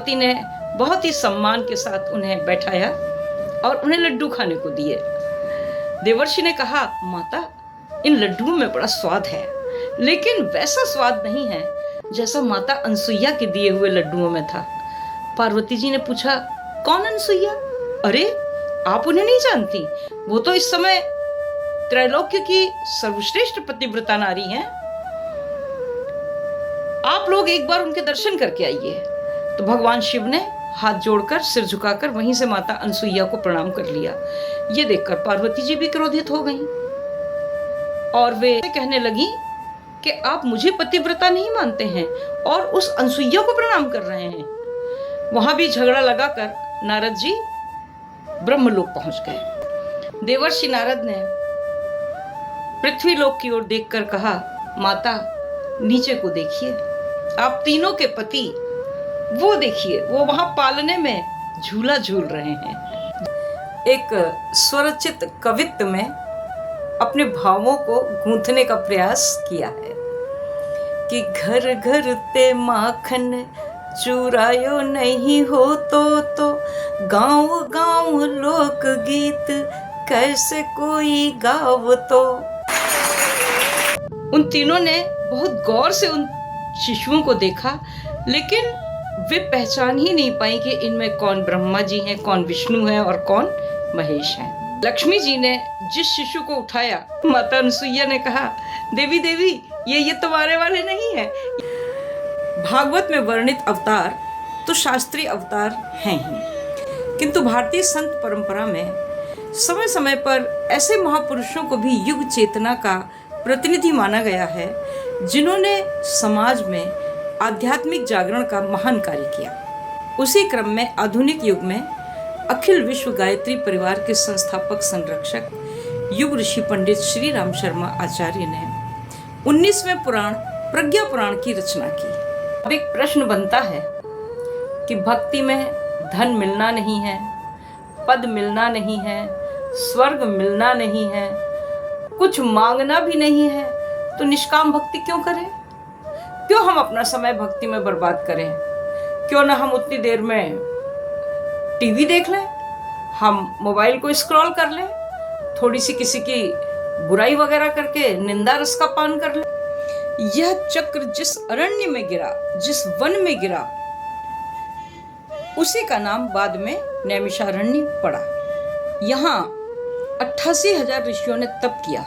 पार्वती ने बहुत ही सम्मान के साथ उन्हें बैठाया और उन्हें लड्डू खाने को दिए। देवर्षि ने कहा, माता, इन लड्डुओं में बड़ा स्वाद है, लेकिन वैसा स्वाद नहीं है जैसा माता अनसुईया के दिए हुए लड्डुओं में था। पार्वती जी ने पूछा, कौन अनसुईया? अरे, आप उन्हें नहीं जानती? वो तो इस समय त्रैलोक्य की सर्वश्रेष्ठ पतिव्रता नारी हैं। आप लोग एक बार उनके दर्शन करके आइए। तो भगवान शिव ने हाथ जोड़कर, सिर झुकाकर वहीं से माता अनसुईया को प्रणाम कर लिया। ये देखकर पार्वती जी भी क्रोधित हो गईं और वे कहने लगी कि आप मुझे पतिव्रता नहीं मानते हैं और उस अनसुईया को प्रणाम कर रहे हैं। वहां भी झगड़ा लगाकर नारद जी ब्रह्मलोक पहुंच गए। देवर्षि नारद ने पृथ्वीलोक की ओर देखकर कहा, माता, नीचे को देखिए, आप तीनों के पति वो देखिए, वो वहां पालने में झूला झूल रहे हैं। एक स्वरचित कवित्व में अपने भावों को गूंथने का प्रयास किया है कि घर घर ते माखन चुरायो नहीं हो तो गांव गांव लोक गीत कैसे कोई गाव तो। उन तीनों ने बहुत गौर से उन शिशुओं को देखा, लेकिन वे पहचान ही नहीं पाई कि इनमें कौन ब्रह्मा जी हैं, कौन विष्णु है और कौन महेश हैं। लक्ष्मी जी ने जिस शिशु को उठाया, माता अनसुईया ने कहा, देवी देवी, ये तुम्हारे वाले नहीं है। भागवत में वर्णित अवतार तो शास्त्रीय अवतार हैं ही, किंतु भारतीय संत परंपरा में समय समय पर ऐसे महापुरुषों को भी युग चेतना का प्रतिनिधि माना गया है, जिन्होंने समाज में आध्यात्मिक जागरण का महान कार्य किया। उसी क्रम में आधुनिक युग में अखिल विश्व गायत्री परिवार के संस्थापक संरक्षक युग ऋषि पंडित श्री राम शर्मा आचार्य ने 19वें पुराण प्रज्ञा पुराण की रचना की। अब एक प्रश्न बनता है कि भक्ति में धन मिलना नहीं है, पद मिलना नहीं है, स्वर्ग मिलना नहीं है, कुछ मांगना भी नहीं है, तो निष्काम भक्ति क्यों करें? क्यों हम अपना समय भक्ति में बर्बाद करें? क्यों ना हम उतनी देर में टीवी देख लें, हम मोबाइल को स्क्रॉल कर लें, थोड़ी सी किसी की बुराई वगैरह करके निंदा रस का पान कर लें। यह चक्र जिस अरण्य में गिरा, जिस वन में गिरा, उसी का नाम बाद में नैमिषारण्य पड़ा। यहाँ 88,000 ऋषियों ने तप किया।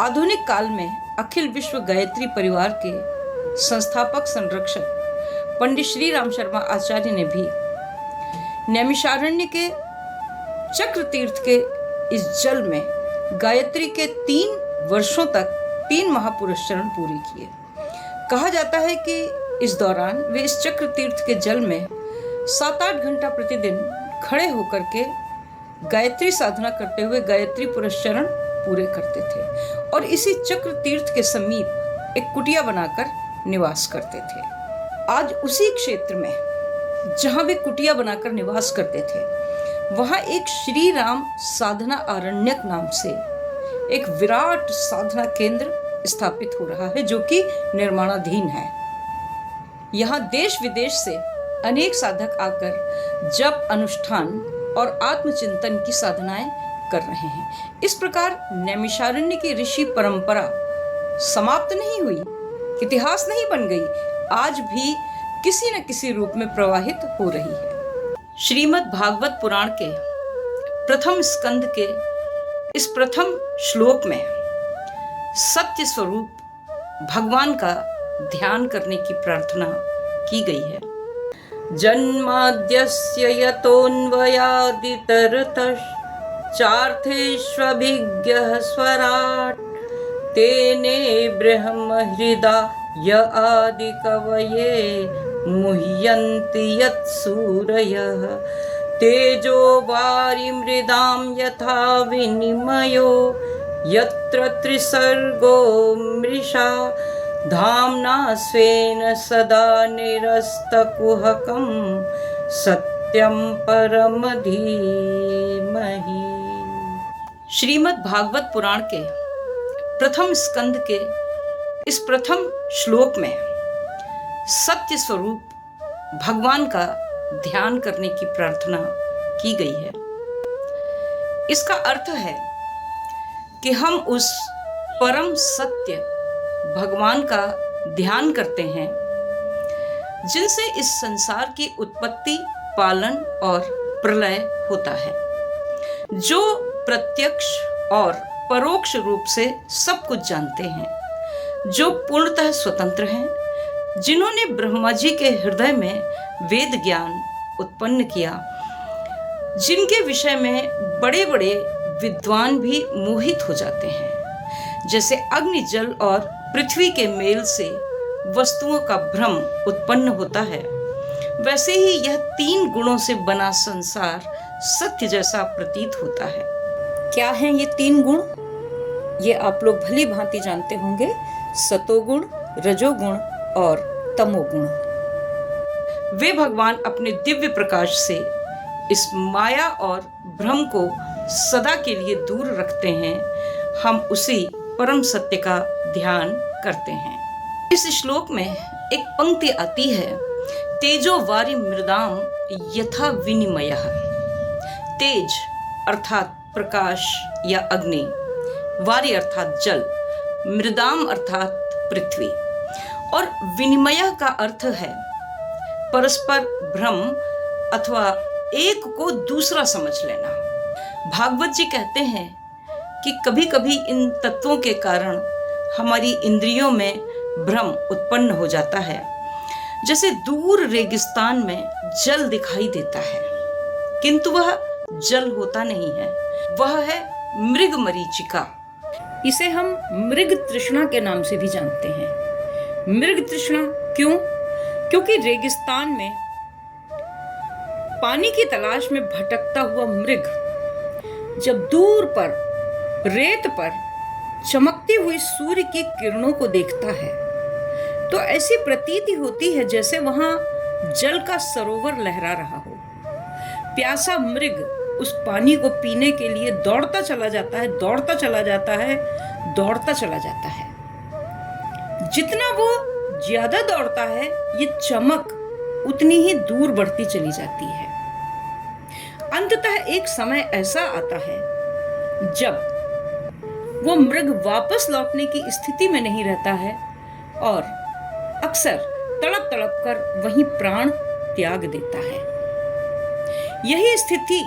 आधुनिक काल में अखिल विश्व गायत्री परिवार के संस्थापक संरक्षक पंडित श्री राम शर्मा आचार्य ने भी नैमिषारण्य के चक्र तीर्थ के इस जल में गायत्री के 3 वर्षों तक 3 महापुरुष चरण पूरे किए। कहा जाता है कि इस दौरान वे इस चक्र तीर्थ के जल में 7-8 घंटा प्रतिदिन खड़े होकर के गायत्री साधना करते हुए गायत्री पुरस्चरण पूरे करते थे और इसी चक्र तीर्थ के समीप एक कुटिया बनाकर निवास करते थे। आज उसी क्षेत्र में जहां वे कुटिया बनाकर निवास करते थे, वहां एक श्री राम साधना आरण्यक नाम से एक विराट साधना केंद्र स्थापित हो रहा है, जो कि निर्माणाधीन है। यहाँ देश विदेश से अनेक साधक आकर जप, अनुष्ठान और आत्मचिंतन की साधनाएं कर रहे हैं। इस प्रकार नैमिषारण्य की ऋषि परंपरा समाप्त नहीं हुई, इतिहास नहीं बन गई, आज भी किसी न किसी रूप में प्रवाहित हो रही है। श्रीमद् भागवत पुराण के प्रथम स्कंद के इस प्रथम श्लोक में सत्य स्वरूप भगवान का ध्यान करने की प्रार्थना की गई है। जन्माद्यस्य यतोऽन्वयादितरतश्चार्थेष्वभिज्ञः स्वराट् तेने ब्रह्महृदाय आदिकवये मुह्यन्ति यत्सूरयः तेजो वारिमृदां यथा विनिमयो यत्र त्रिसर्गो मृषा धाम्ना स्वेन सदा निरस्तकुहकं सत्यं परम धीमहि। श्रीमद् भागवत पुराण के प्रथम स्कंद के इस प्रथम श्लोक में सत्य स्वरूप भगवान का ध्यान करने की प्रार्थना की गई है। इसका अर्थ है कि हम उस परम सत्य भगवान का ध्यान करते हैं जिनसे इस संसार की उत्पत्ति, पालन और प्रलय होता है, जो प्रत्यक्ष और परोक्ष रूप से सब कुछ जानते हैं, जो पूर्णतः स्वतंत्र हैं, जिन्होंने ब्रह्मा जी के हृदय में वेद ज्ञान उत्पन्न किया, जिनके विषय में बड़े बड़े विद्वान भी मोहित हो जाते हैं। जैसे अग्नि, जल और पृथ्वी के मेल से वस्तुओं का भ्रम उत्पन्न होता है, वैसे ही यह 3 गुणों से बना संसार सत्य जैसा प्रतीत होता है। क्या हैं ये 3 गुण? ये आप लोग भली भांति जानते होंगे, सतोगुण, रजोगुण और तमोगुण। वे भगवान अपने दिव्य प्रकाश से इस माया और भ्रम को सदा के लिए दूर रखते हैं। हम उसी परम सत्य का ध्यान करते हैं। इस श्लोक में एक पंक्ति आती है, तेजो वारि मृदाम यथा विनिमयः। तेज अर्थात प्रकाश या अग्नि, वारि अर्थात जल, मृदाम अर्थात पृथ्वी, और विनिमय का अर्थ है परस्पर भ्रम अथवा एक को दूसरा समझ लेना। भागवत जी कहते हैं कि कभी कभी इन तत्वों के कारण हमारी इंद्रियों में भ्रम उत्पन्न हो जाता है। जैसे दूर रेगिस्तान में जल दिखाई देता है, किंतु वह जल होता नहीं है, वह है मृग मरीचिका। इसे हम मृग तृष्णा के नाम से भी जानते हैं। मृग तृष्णा क्यों? क्योंकि रेगिस्तान में पानी की तलाश में भटकता हुआ मृग जब दूर पर रेत पर चमकती हुई सूर्य की किरणों को देखता है तो ऐसी प्रतीति होती है जैसे वहां जल का सरोवर लहरा रहा हो। प्यासा मृग उस पानी को पीने के लिए दौड़ता चला जाता है, दौड़ता चला जाता है, दौड़ता चला जाता है। जितना वो ज्यादा दौड़ता है, ये चमक उतनी ही दूर बढ़ती चली जाती है। अंततः एक समय ऐसा आता है जब वो मृग वापस लौटने की स्थिति में नहीं रहता है और अक्सर तड़प तड़प कर वहीं प्राण त्याग देता है। यही स्थिति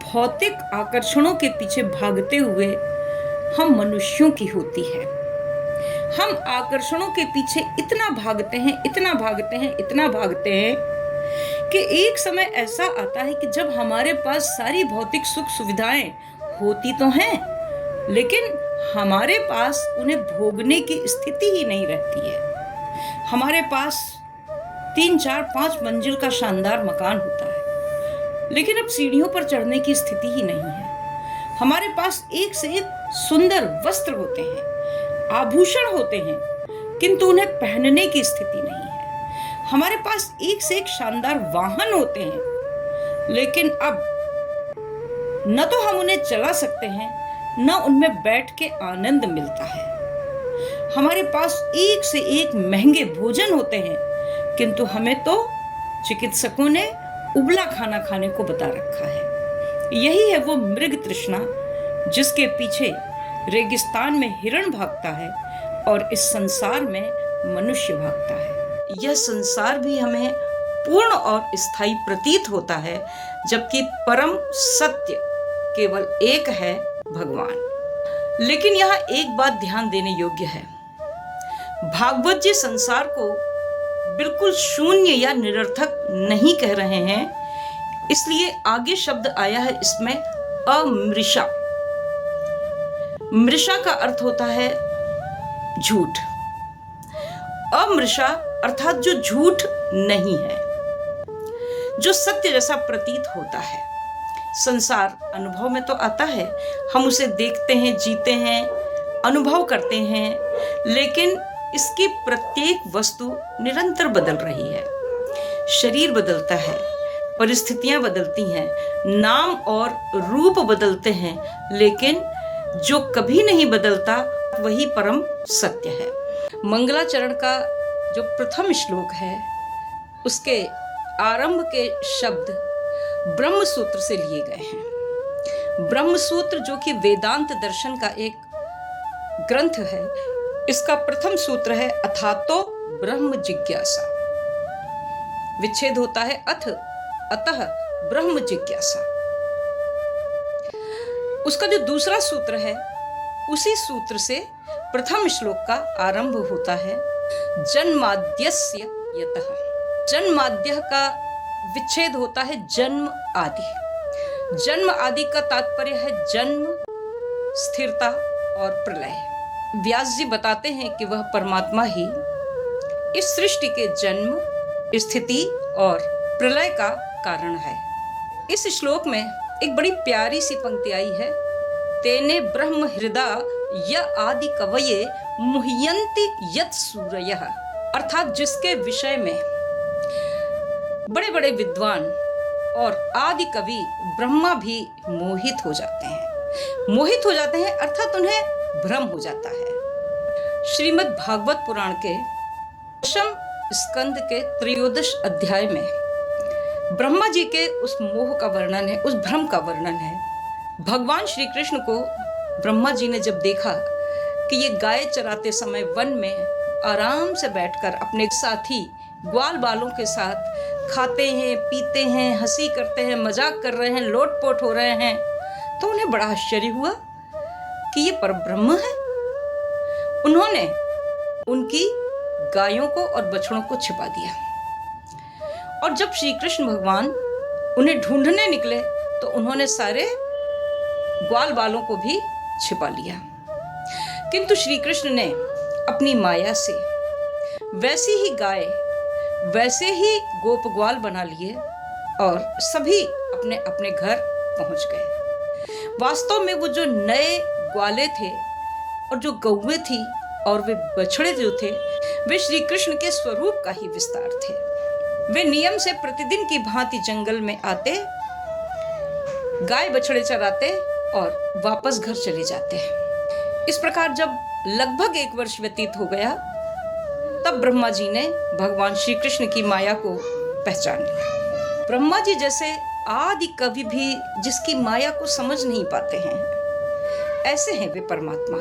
भौतिक आकर्षणों के पीछे भागते हुए हम मनुष्यों की होती है। हम आकर्षणों के पीछे इतना भागते हैं, इतना भागते हैं, इतना भागते हैं कि एक समय ऐसा आता है कि जब हमारे पास सारी भौतिक सुख सुविधाएं होती तो हैं, लेकिन हमारे पास उन्हें भोगने की स्थिति ही नहीं रहती है। हमारे पास 3, 4, 5 मंजिल का शानदार मकान होता है, लेकिन अब सीढ़ियों पर चढ़ने की स्थिति ही नहीं है। हमारे पास एक से एक सुंदर वस्त्र होते हैं, आभूषण होते हैं, किंतु उन्हें पहनने की स्थिति नहीं है। हमारे पास एक से एक शानदार वाहन होते हैं, लेकिन अब न तो हम उन्हें चला सकते हैं, न उनमें बैठ के आनंद मिलता है। हमारे पास एक से एक महंगे भोजन होते हैं, किंतु हमें तो चिकित्सकों ने उबला खाना खाने को बता रखा है। यही है वो मृग तृष्णा जिसके पीछे रेगिस्तान में हिरण भागता है और इस संसार में मनुष्य भागता है। यह संसार भी हमें पूर्ण और स्थायी प्रतीत होता है, जबकि परम सत्य केवल एक है, भगवान। लेकिन यहाँ एक बात ध्यान देने योग्य है, भागवत जी संसार को बिल्कुल शून्य या निरर्थक नहीं कह रहे हैं, इसलिए आगे शब्द आया है इसमें अमृषा। मृषा का अर्थ होता है झूठ। अमृषा अर्थात जो झूठ नहीं है, जो सत्य जैसा प्रतीत होता है। संसार अनुभव में तो आता है, हम उसे देखते हैं, जीते हैं, अनुभव करते हैं, लेकिन इसकी प्रत्येक वस्तु निरंतर बदल रही है। शरीर बदलता है, परिस्थितियां बदलती हैं, नाम और रूप बदलते हैं, लेकिन जो कभी नहीं बदलता वही परम सत्य है। मंगलाचरण का जो प्रथम श्लोक है, उसके आरंभ के शब्द ब्रह्म सूत्र से लिए गए हैं। ब्रह्म सूत्र जो कि वेदांत दर्शन का एक ग्रंथ है, इसका प्रथम सूत्र है अथातो ब्रह्म जिज्ञासा। विच्छेद होता है अतः ब्रह्म जिज्ञासा। उसका जो दूसरा सूत्र है, उसी सूत्र से प्रथम श्लोक का आरंभ होता है जन्माद्यस्य यतः। जन्माद्य का विच्छेद होता है जन्म आदि। जन्म आदि का तात्पर्य है जन्म, स्थिरता और प्रलय। व्यास जी बताते हैं कि वह परमात्मा ही इस सृष्टि के जन्म, स्थिति और प्रलय का कारण है। इस श्लोक में एक बड़ी प्यारी सी पंक्ति आई है, तेने ब्रह्म हृदय य आदि कवये मुह्यन्ति यत् सूरयः। अर्थात जिसके विषय में बड़े बड़े विद्वान और आदि कवि ब्रह्मा भी मोहित हो जाते हैं अर्थात उन्हें भ्रम हो जाता है। श्रीमद् भागवत पुराण के दशम स्कंद के त्रयोदश अध्याय में ब्रह्मा जी के उस मोह का वर्णन है, उस भ्रम का वर्णन है। भगवान श्री कृष्ण को ब्रह्मा जी ने जब देखा कि ये गाय चराते समय वन में आराम से बैठकर अपने साथी ग्वाल बालों के साथ खाते हैं, पीते हैं, हंसी करते हैं, मजाक कर रहे हैं, लोटपोट हो रहे हैं, तो उन्हें बड़ा आश्चर्य हुआ कि ये परब्रह्म है। उन्होंने उनकी गायों को और बछड़ों को छिपा दिया, और जब श्री कृष्ण भगवान उन्हें ढूंढने निकले तो उन्होंने सारे ग्वाल बालों को भी छिपा लिया। किंतु श्री कृष्ण ने अपनी माया से वैसी ही गाय, वैसे ही गोप ग्वाल बना लिए और सभी अपने अपने घर पहुंच गए। वास्तव में वो जो नए ग्वाले थे और जो गौएं थी और वे बछड़े जो थे, वे श्री कृष्ण के स्वरूप का ही विस्तार थे। वे नियम से प्रतिदिन की भांति जंगल में आते, गाय बछड़े चराते और वापस घर चले जाते। इस प्रकार जब लगभग 1 वर्ष व्यतीत हो गया, तब ब्रह्मा जी ने भगवान श्री कृष्ण की माया को पहचान लिया। ब्रह्मा जी जैसे आदि कवि भी जिसकी माया को समझ नहीं पाते हैं, ऐसे हैं वे परमात्मा।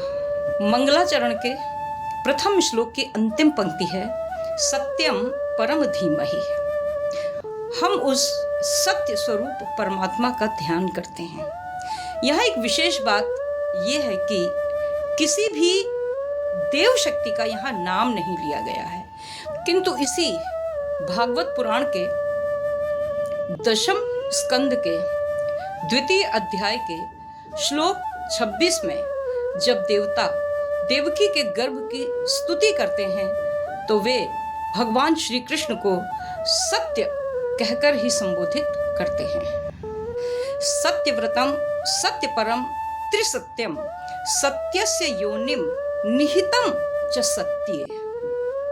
मंगलाचरण के प्रथम श्लोक की अंतिम पंक्ति है सत्यम परम धीमहि। हम उस सत्य स्वरूप परमात्मा का ध्यान करते हैं। यहाँ एक विशेष बात यह है कि किसी भी देव शक्ति का यहाँ नाम नहीं लिया गया है, किंतु इसी भागवत पुराण के दशम स्कंद के द्वितीय अध्याय के श्लोक 26 में जब देवता देवकी के गर्भ की स्तुति करते हैं, तो वे भगवान श्री कृष्ण को सत्य कहकर ही संबोधित करते हैं। सत्यव्रतम सत्यपरम त्रिसत्यम सत्यस्य योनिम निहितम च सत्ये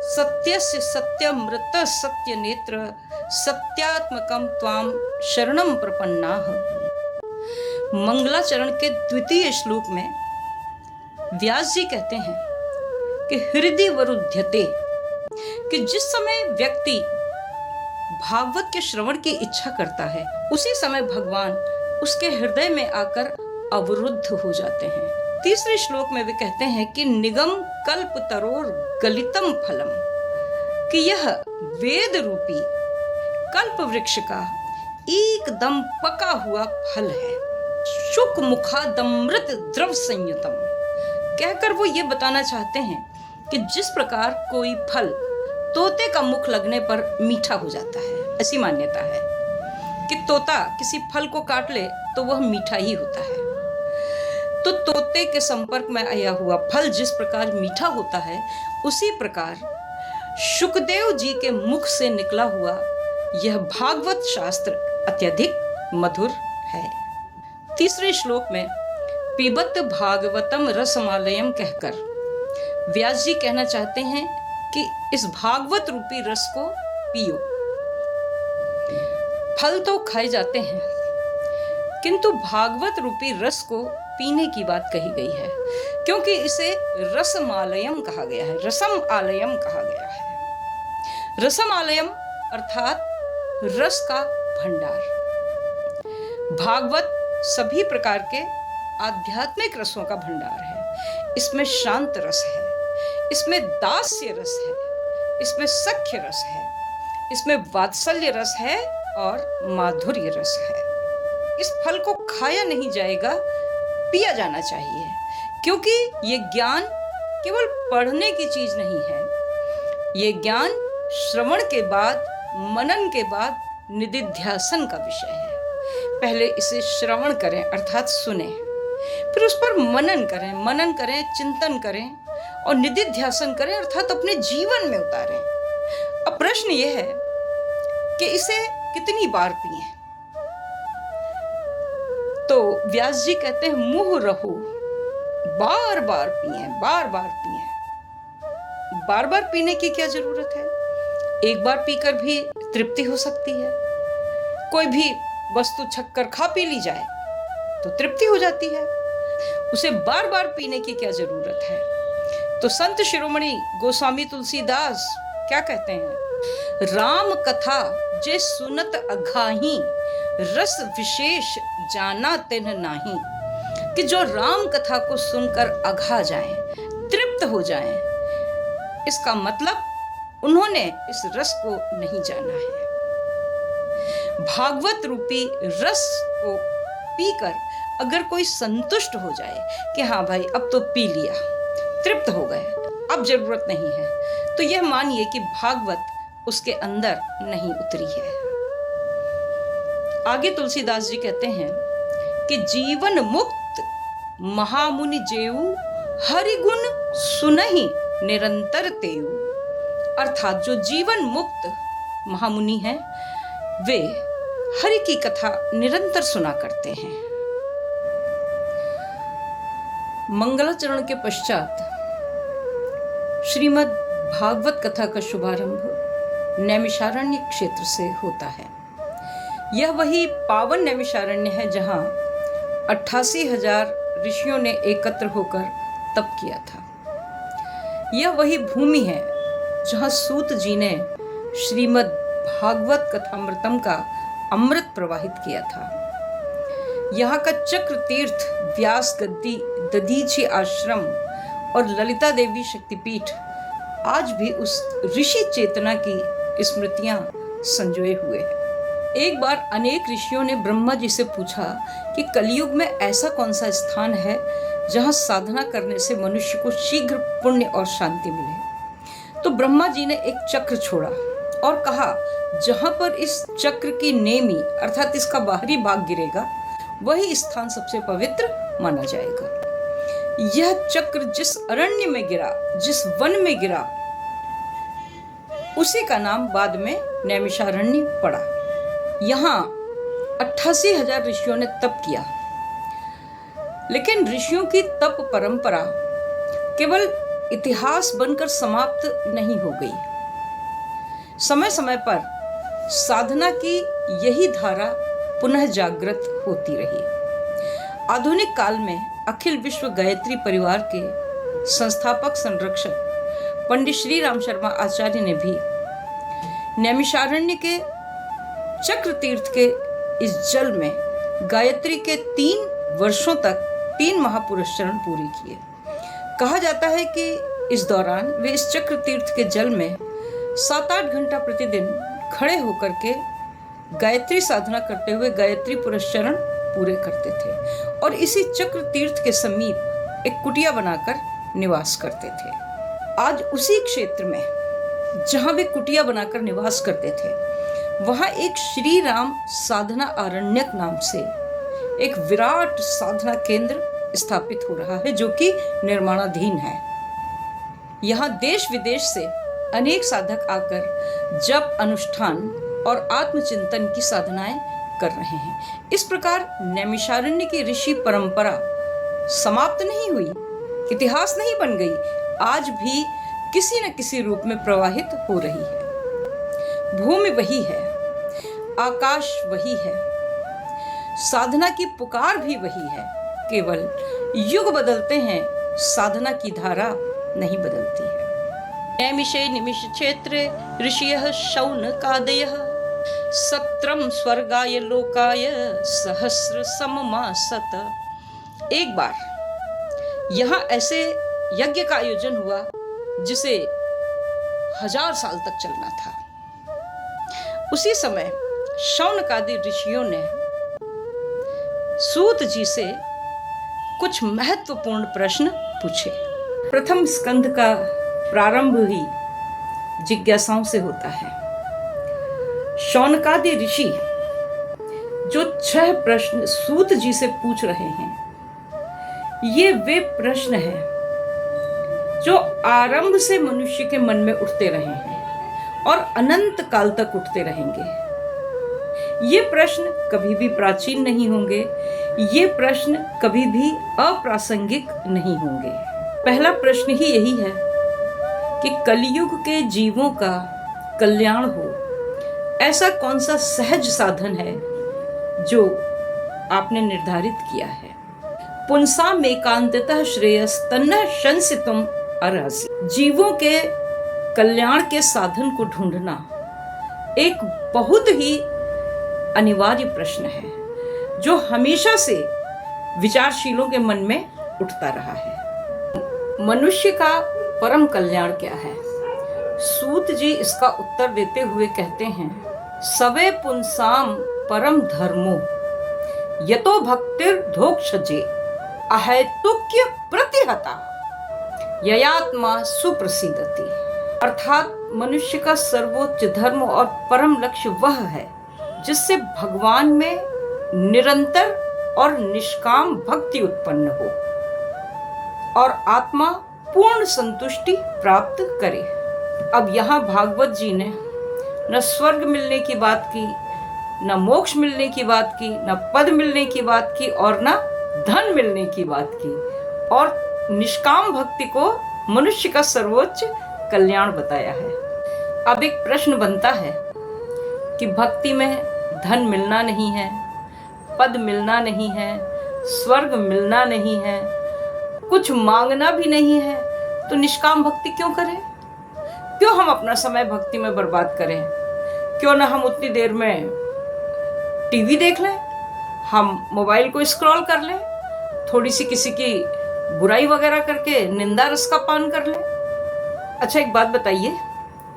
सत्यस्य सत्यमृत सत्यनेत्र सत्यात्मकम त्वाम शरणम प्रपन्नाः। मंगलाचरण के द्वितीय श्लोक में व्यास जी कहते हैं कि हृदय वरुध्यते, कि जिस समय व्यक्ति भागवत के श्रवण की इच्छा करता है, उसी समय भगवान उसके हृदय में आकर अवरुद्ध हो जाते हैं। तीसरे श्लोक में वे कहते हैं कि निगम कल्प तरोर गलितम फलम, कि यह वेद रूपी कल्प वृक्ष का एकदम पका हुआ फल है। शुक मुखादमृत द्रव संयुतम, कहकर वो ये बताना चाहते हैं कि जिस प्रकार कोई फल तोते का मुख लगने पर मीठा हो जाता है, ऐसी मान्यता है कि तोता किसी फल को काट ले तो वह मीठा ही होता है। तो तोते के संपर्क में आया हुआ फल जिस प्रकार मीठा होता है, उसी प्रकार शुकदेव जी के मुख से निकला हुआ यह भागवत शास्त्र अत्यधिक मधुर है। तीसरे श्लोक में पिबत भागवतम रसमालयम कहकर व्यास जी कहना चाहते हैं कि इस भागवत रूपी रस को पियो। फल तो खाए जाते हैं, किंतु भागवत रूपी रस को पीने की बात कही गई है, क्योंकि इसे रसमालयम कहा गया है, रसम आलयम कहा गया है। रसम आलयम अर्थात रस का भंडार। भागवत सभी प्रकार के आध्यात्मिक रसों का भंडार है। इसमें शांत रस है, इसमें दास्य रस है, इसमें सख्य रस है, इसमें वात्सल्य रस है और माधुर्य रस है। इस फल को खाया नहीं जाएगा, पिया जाना चाहिए, क्योंकि ये ज्ञान केवल पढ़ने की चीज नहीं है। ये ज्ञान श्रवण के बाद, मनन के बाद निदिध्यासन का विषय है। पहले इसे श्रवण करें अर्थात सुने, फिर उस पर मनन करें, चिंतन करें और निदिध्यासन करें अर्थात अपने जीवन में उतारें। अब प्रश्न यह है कि इसे कितनी बार पिएं? तो व्यास जी कहते हैं मुँह रहो, बार बार पिएं, बार बार पिएं। बार बार पीने की क्या जरूरत है? एक बार पीकर भी तृप्ति हो सकती है। कोई भी वस्तु छककर खा पी ली जाए तो तृप्ति हो जाती है, उसे बार बार पीने की क्या जरूरत है? तो संत शिरोमणि गोस्वामी तुलसीदास क्या कहते हैं? राम कथा जे सुनत अघाही, रस विशेष जाना तिन्ह नाही। कि जो राम कथा को सुनकर अघा जाएं, तृप्त हो जाएं, इसका मतलब उन्होंने इस रस को नहीं जाना है। भागवत रूपी रस को पीकर अगर कोई संतुष्ट हो जाए कि हाँ भाई अब तो पी लिया, तृप्त हो गए, अब जरूरत नहीं है, तो यह मानिए कि भागवत उसके अंदर नहीं उतरी है। आगे तुलसीदास जी कहते हैं कि जीवन मुक्त महामुनि जेऊ, हरि गुण सुनहि निरंतर तेऊ। अर्थात जो जीवन मुक्त महामुनि हैं वे हरि की कथा निरंतर सुना करते हैं। मंगलाचरण के पश्चात श्रीमद् भागवत कथा का शुभारंभ नैमिषारण्य क्षेत्र से होता है। यह वही पावन नैमिषारण्य है जहां 88,000 ऋषियों ने एकत्र होकर तप किया था। यह वही भूमि है जहां सूत जी ने श्रीमद् भागवत कथामृतम का अमृत प्रवाहित किया था। यहाँ का चक्र तीर्थ, व्यास गद्दी, दधीची आश्रम और ललिता देवी शक्तिपीठ आज भी उस ऋषि चेतना की स्मृतियां संजोए हुए हैं। एक बार अनेक ऋषियों ने ब्रह्मा जी से पूछा कि कलयुग में ऐसा कौन सा स्थान है जहां साधना करने से मनुष्य को शीघ्र पुण्य और शांति मिले। तो ब्रह्मा जी ने एक चक्र छोड़ा और कहा जहां पर इस चक्र की नेमी अर्थात इसका बाहरी भाग गिरेगा वही स्थान सबसे पवित्र माना जाएगा। यह चक्र जिस अरण्य में गिरा, जिस वन में गिरा, उसी का नाम बाद में नैमिषारण्य पड़ा। यहाँ 88,000 ऋषियों ने तप किया, लेकिन ऋषियों की तप परंपरा केवल इतिहास बनकर समाप्त नहीं हो गई। समय समय पर साधना की यही धारा पुनः जागृत होती रही। आधुनिक काल में अखिल विश्व गायत्री परिवार के संस्थापक संरक्षक पंडित श्री राम शर्मा आचार्य ने भी नैमिषारण्य के चक्र तीर्थ के इस जल में गायत्री के 3 वर्षों तक 3 महापुरुष चरण पूरे किए। कहा जाता है कि इस दौरान वे इस चक्र तीर्थ के जल में 7-8 घंटा प्रतिदिन खड़े होकर के गायत्री साधना करते हुए गायत्री पुरस्चरण पूरे करते थे और इसी चक्र तीर्थ के समीप एक कुटिया बनाकर निवास करते थे। आज उसी क्षेत्र में जहां वे कुटिया बनाकर निवास करते थे वहां एक श्री राम साधना आरण्यक नाम से एक विराट साधना केंद्र स्थापित हो रहा है जो कि निर्माणाधीन है। यहाँ देश विदेश से अनेक साधक आकर जप, अनुष्ठान और आत्मचिंतन की साधनाएं कर रहे हैं। इस प्रकार नैमिषारण्य की ऋषि परंपरा समाप्त नहीं हुई, इतिहास नहीं बन गई, आज भी किसी न किसी रूप में प्रवाहित हो रही है। भूमि वही है, आकाश वही है, साधना की पुकार भी वही है, केवल युग बदलते हैं, साधना की धारा नहीं बदलती है। नैमिषे निमिष क्षेत्रे ऋषयः शौनकादयः सत्रम स्वर्गाय लोकाय सहस्र सममासत। एक बार यहाँ ऐसे यज्ञ का आयोजन हुआ जिसे 1000 साल तक चलना था। उसी समय शौनकादि ऋषियों ने सूत जी से कुछ महत्वपूर्ण प्रश्न पूछे। प्रथम स्कंध का प्रारंभ ही जिज्ञासाओं से होता है। शौनकादि ऋषि जो 6 प्रश्न सूत जी से पूछ रहे हैं, ये वे प्रश्न हैं जो आरंभ से मनुष्य के मन में उठते रहे हैं और अनंत काल तक उठते रहेंगे। ये प्रश्न कभी भी प्राचीन नहीं होंगे, ये प्रश्न कभी भी अप्रासंगिक नहीं होंगे। पहला प्रश्न ही यही है कि कलयुग के जीवों का कल्याण हो, ऐसा कौन सा सहज साधन है जो आपने निर्धारित किया है। पुंसाम एकांततः श्रेयस तन्नः शंसितुम अर्हसि। जीवों के कल्याण के साधन को ढूंढना एक बहुत ही अनिवार्य प्रश्न है जो हमेशा से विचारशीलों के मन में उठता रहा है। मनुष्य का परम कल्याण क्या है? सूत जी इसका उत्तर देते हुए कहते हैं, सवे पुंसाम परम धर्मो यतो भक्तिर धोक्षजे अहेतुक्य प्रतिहता ययात्मा सुप्रसिद्धति। अर्थात मनुष्य का सर्वोच्च धर्म और परम लक्ष्य वह है जिससे भगवान में निरंतर और निष्काम भक्ति उत्पन्न हो और आत्मा पूर्ण संतुष्टि प्राप्त करे। अब यहाँ भागवत जी ने न स्वर्ग मिलने की बात की, न मोक्ष मिलने की बात की, न पद मिलने की बात की और न धन मिलने की बात की, और निष्काम भक्ति को मनुष्य का सर्वोच्च कल्याण बताया है। अब एक प्रश्न बनता है कि भक्ति में धन मिलना नहीं है, पद मिलना नहीं है, स्वर्ग मिलना नहीं है, कुछ मांगना भी नहीं है, तो निष्काम भक्ति क्यों करें? क्यों हम अपना समय भक्ति में बर्बाद करें? क्यों ना हम उतनी देर में टीवी देख लें, हम मोबाइल को स्क्रॉल कर लें, थोड़ी सी किसी की बुराई वगैरह करके निंदा रस का पान कर लें। अच्छा एक बात बताइए,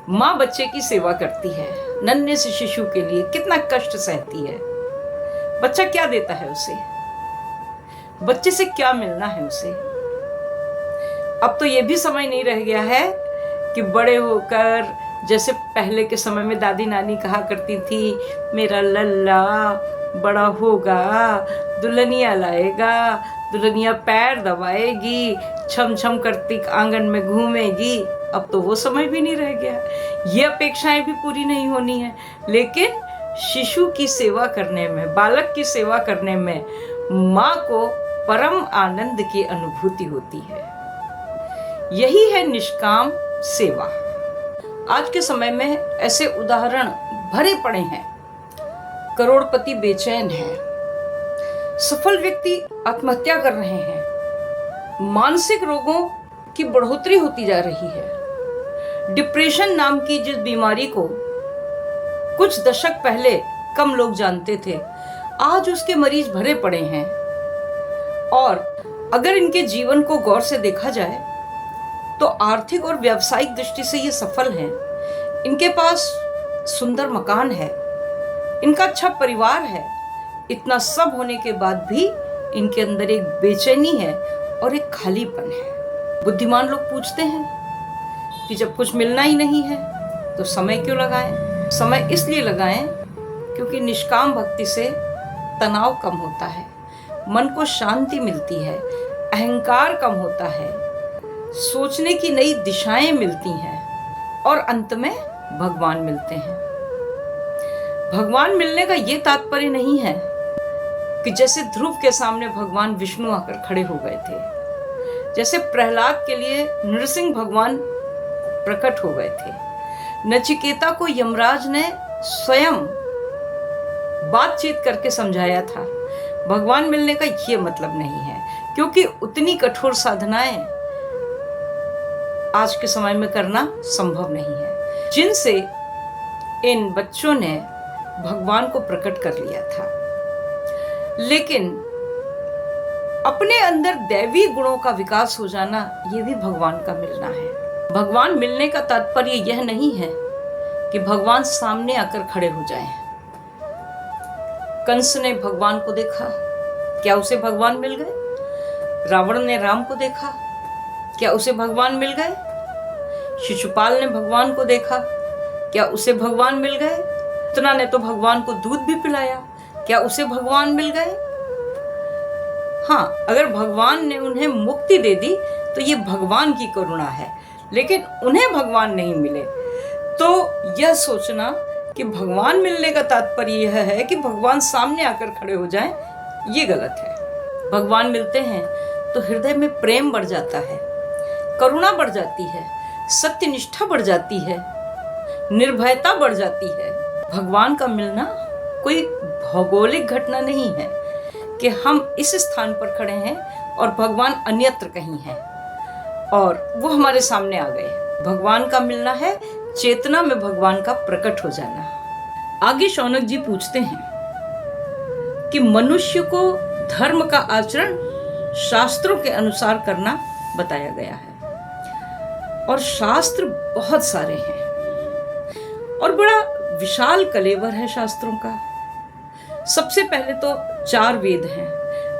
माँ बच्चे की सेवा करती है, नन्हे से शिशु के लिए कितना कष्ट सहती है। बच्चा क्या देता है उसे? बच्चे से क्या मिलना है उसे? अब तो ये भी समय नहीं रह गया है कि बड़े होकर, जैसे पहले के समय में दादी नानी कहा करती थी, मेरा लल्ला बड़ा होगा, दुल्हनिया लाएगा, दुल्हनिया पैर दबाएगी, छम छम करती आंगन में घूमेगी। अब तो वो समय भी नहीं रह गया। ये अपेक्षाएं भी पूरी नहीं होनी है। लेकिन शिशु की सेवा करने में, बालक की सेवा करने में माँ को परम आनंद की अनुभूति होती है। यही है निष्काम सेवा। आज के समय में ऐसे उदाहरण भरे पड़े हैं। करोड़पति बेचैन है, सफल व्यक्ति आत्महत्या कर रहे हैं, मानसिक रोगों की बढ़ोतरी होती जा रही है। डिप्रेशन नाम की जिस बीमारी को कुछ दशक पहले कम लोग जानते थे, आज उसके मरीज भरे पड़े हैं। और अगर इनके जीवन को गौर से देखा जाए तो आर्थिक और व्यावसायिक दृष्टि से ये सफल हैं। इनके पास सुंदर मकान है, इनका अच्छा परिवार है। इतना सब होने के बाद भी इनके अंदर एक बेचैनी है और एक खालीपन है। बुद्धिमान लोग पूछते हैं कि जब कुछ मिलना ही नहीं है तो समय क्यों लगाएं? समय इसलिए लगाएं क्योंकि निष्काम भक्ति से तनाव कम होता है, मन को शांति मिलती है, अहंकार कम होता है, सोचने की नई दिशाएं मिलती हैं और अंत में भगवान मिलते हैं। भगवान मिलने का ये तात्पर्य नहीं है कि जैसे ध्रुव के सामने भगवान विष्णु आकर खड़े हो गए थे, जैसे प्रहलाद के लिए नरसिंह भगवान प्रकट हो गए थे, नचिकेता को यमराज ने स्वयं बातचीत करके समझाया था। भगवान मिलने का ये मतलब नहीं है, क्योंकि उतनी कठोर साधनाएं आज के समय में करना संभव नहीं है जिनसे इन बच्चों ने भगवान को प्रकट कर लिया था, लेकिन अपने अंदर दैवी गुणों का विकास हो जाना ये भी भगवान का मिलना है। भगवान मिलने का तात्पर्य यह नहीं है कि भगवान सामने आकर खड़े हो जाएं। कंस ने भगवान को देखा, क्या उसे भगवान मिल गए? रावण ने राम को देखा, क्या उसे भगवान मिल गए? शिशुपाल ने भगवान को देखा, क्या उसे भगवान मिल गए? इतना ने तो भगवान को दूध भी पिलाया, क्या उसे भगवान मिल गए? हाँ, अगर भगवान ने उन्हें मुक्ति दे दी तो ये भगवान की करुणा है, लेकिन उन्हें भगवान नहीं मिले तो यह सोचना कि भगवान मिलने का तात्पर्य यह है कि भगवान सामने आकर खड़े हो जाएं, ये गलत है। भगवान मिलते हैं तो हृदय में प्रेम बढ़ जाता है, करुणा बढ़ जाती है, सत्यनिष्ठा बढ़ जाती है, निर्भयता बढ़ जाती है। भगवान का मिलना कोई भौगोलिक घटना नहीं है कि हम इस स्थान पर खड़े हैं और भगवान अन्यत्र कहीं हैं और वो हमारे सामने आ गए। भगवान का मिलना है चेतना में भगवान का प्रकट हो जाना। आगे शौनक जी पूछते हैं कि मनुष्य को धर्म का आचरण शास्त्रों के अनुसार करना बताया गया है और शास्त्र बहुत सारे हैं और बड़ा विशाल कलेवर है शास्त्रों का। सबसे पहले तो 4 वेद हैं,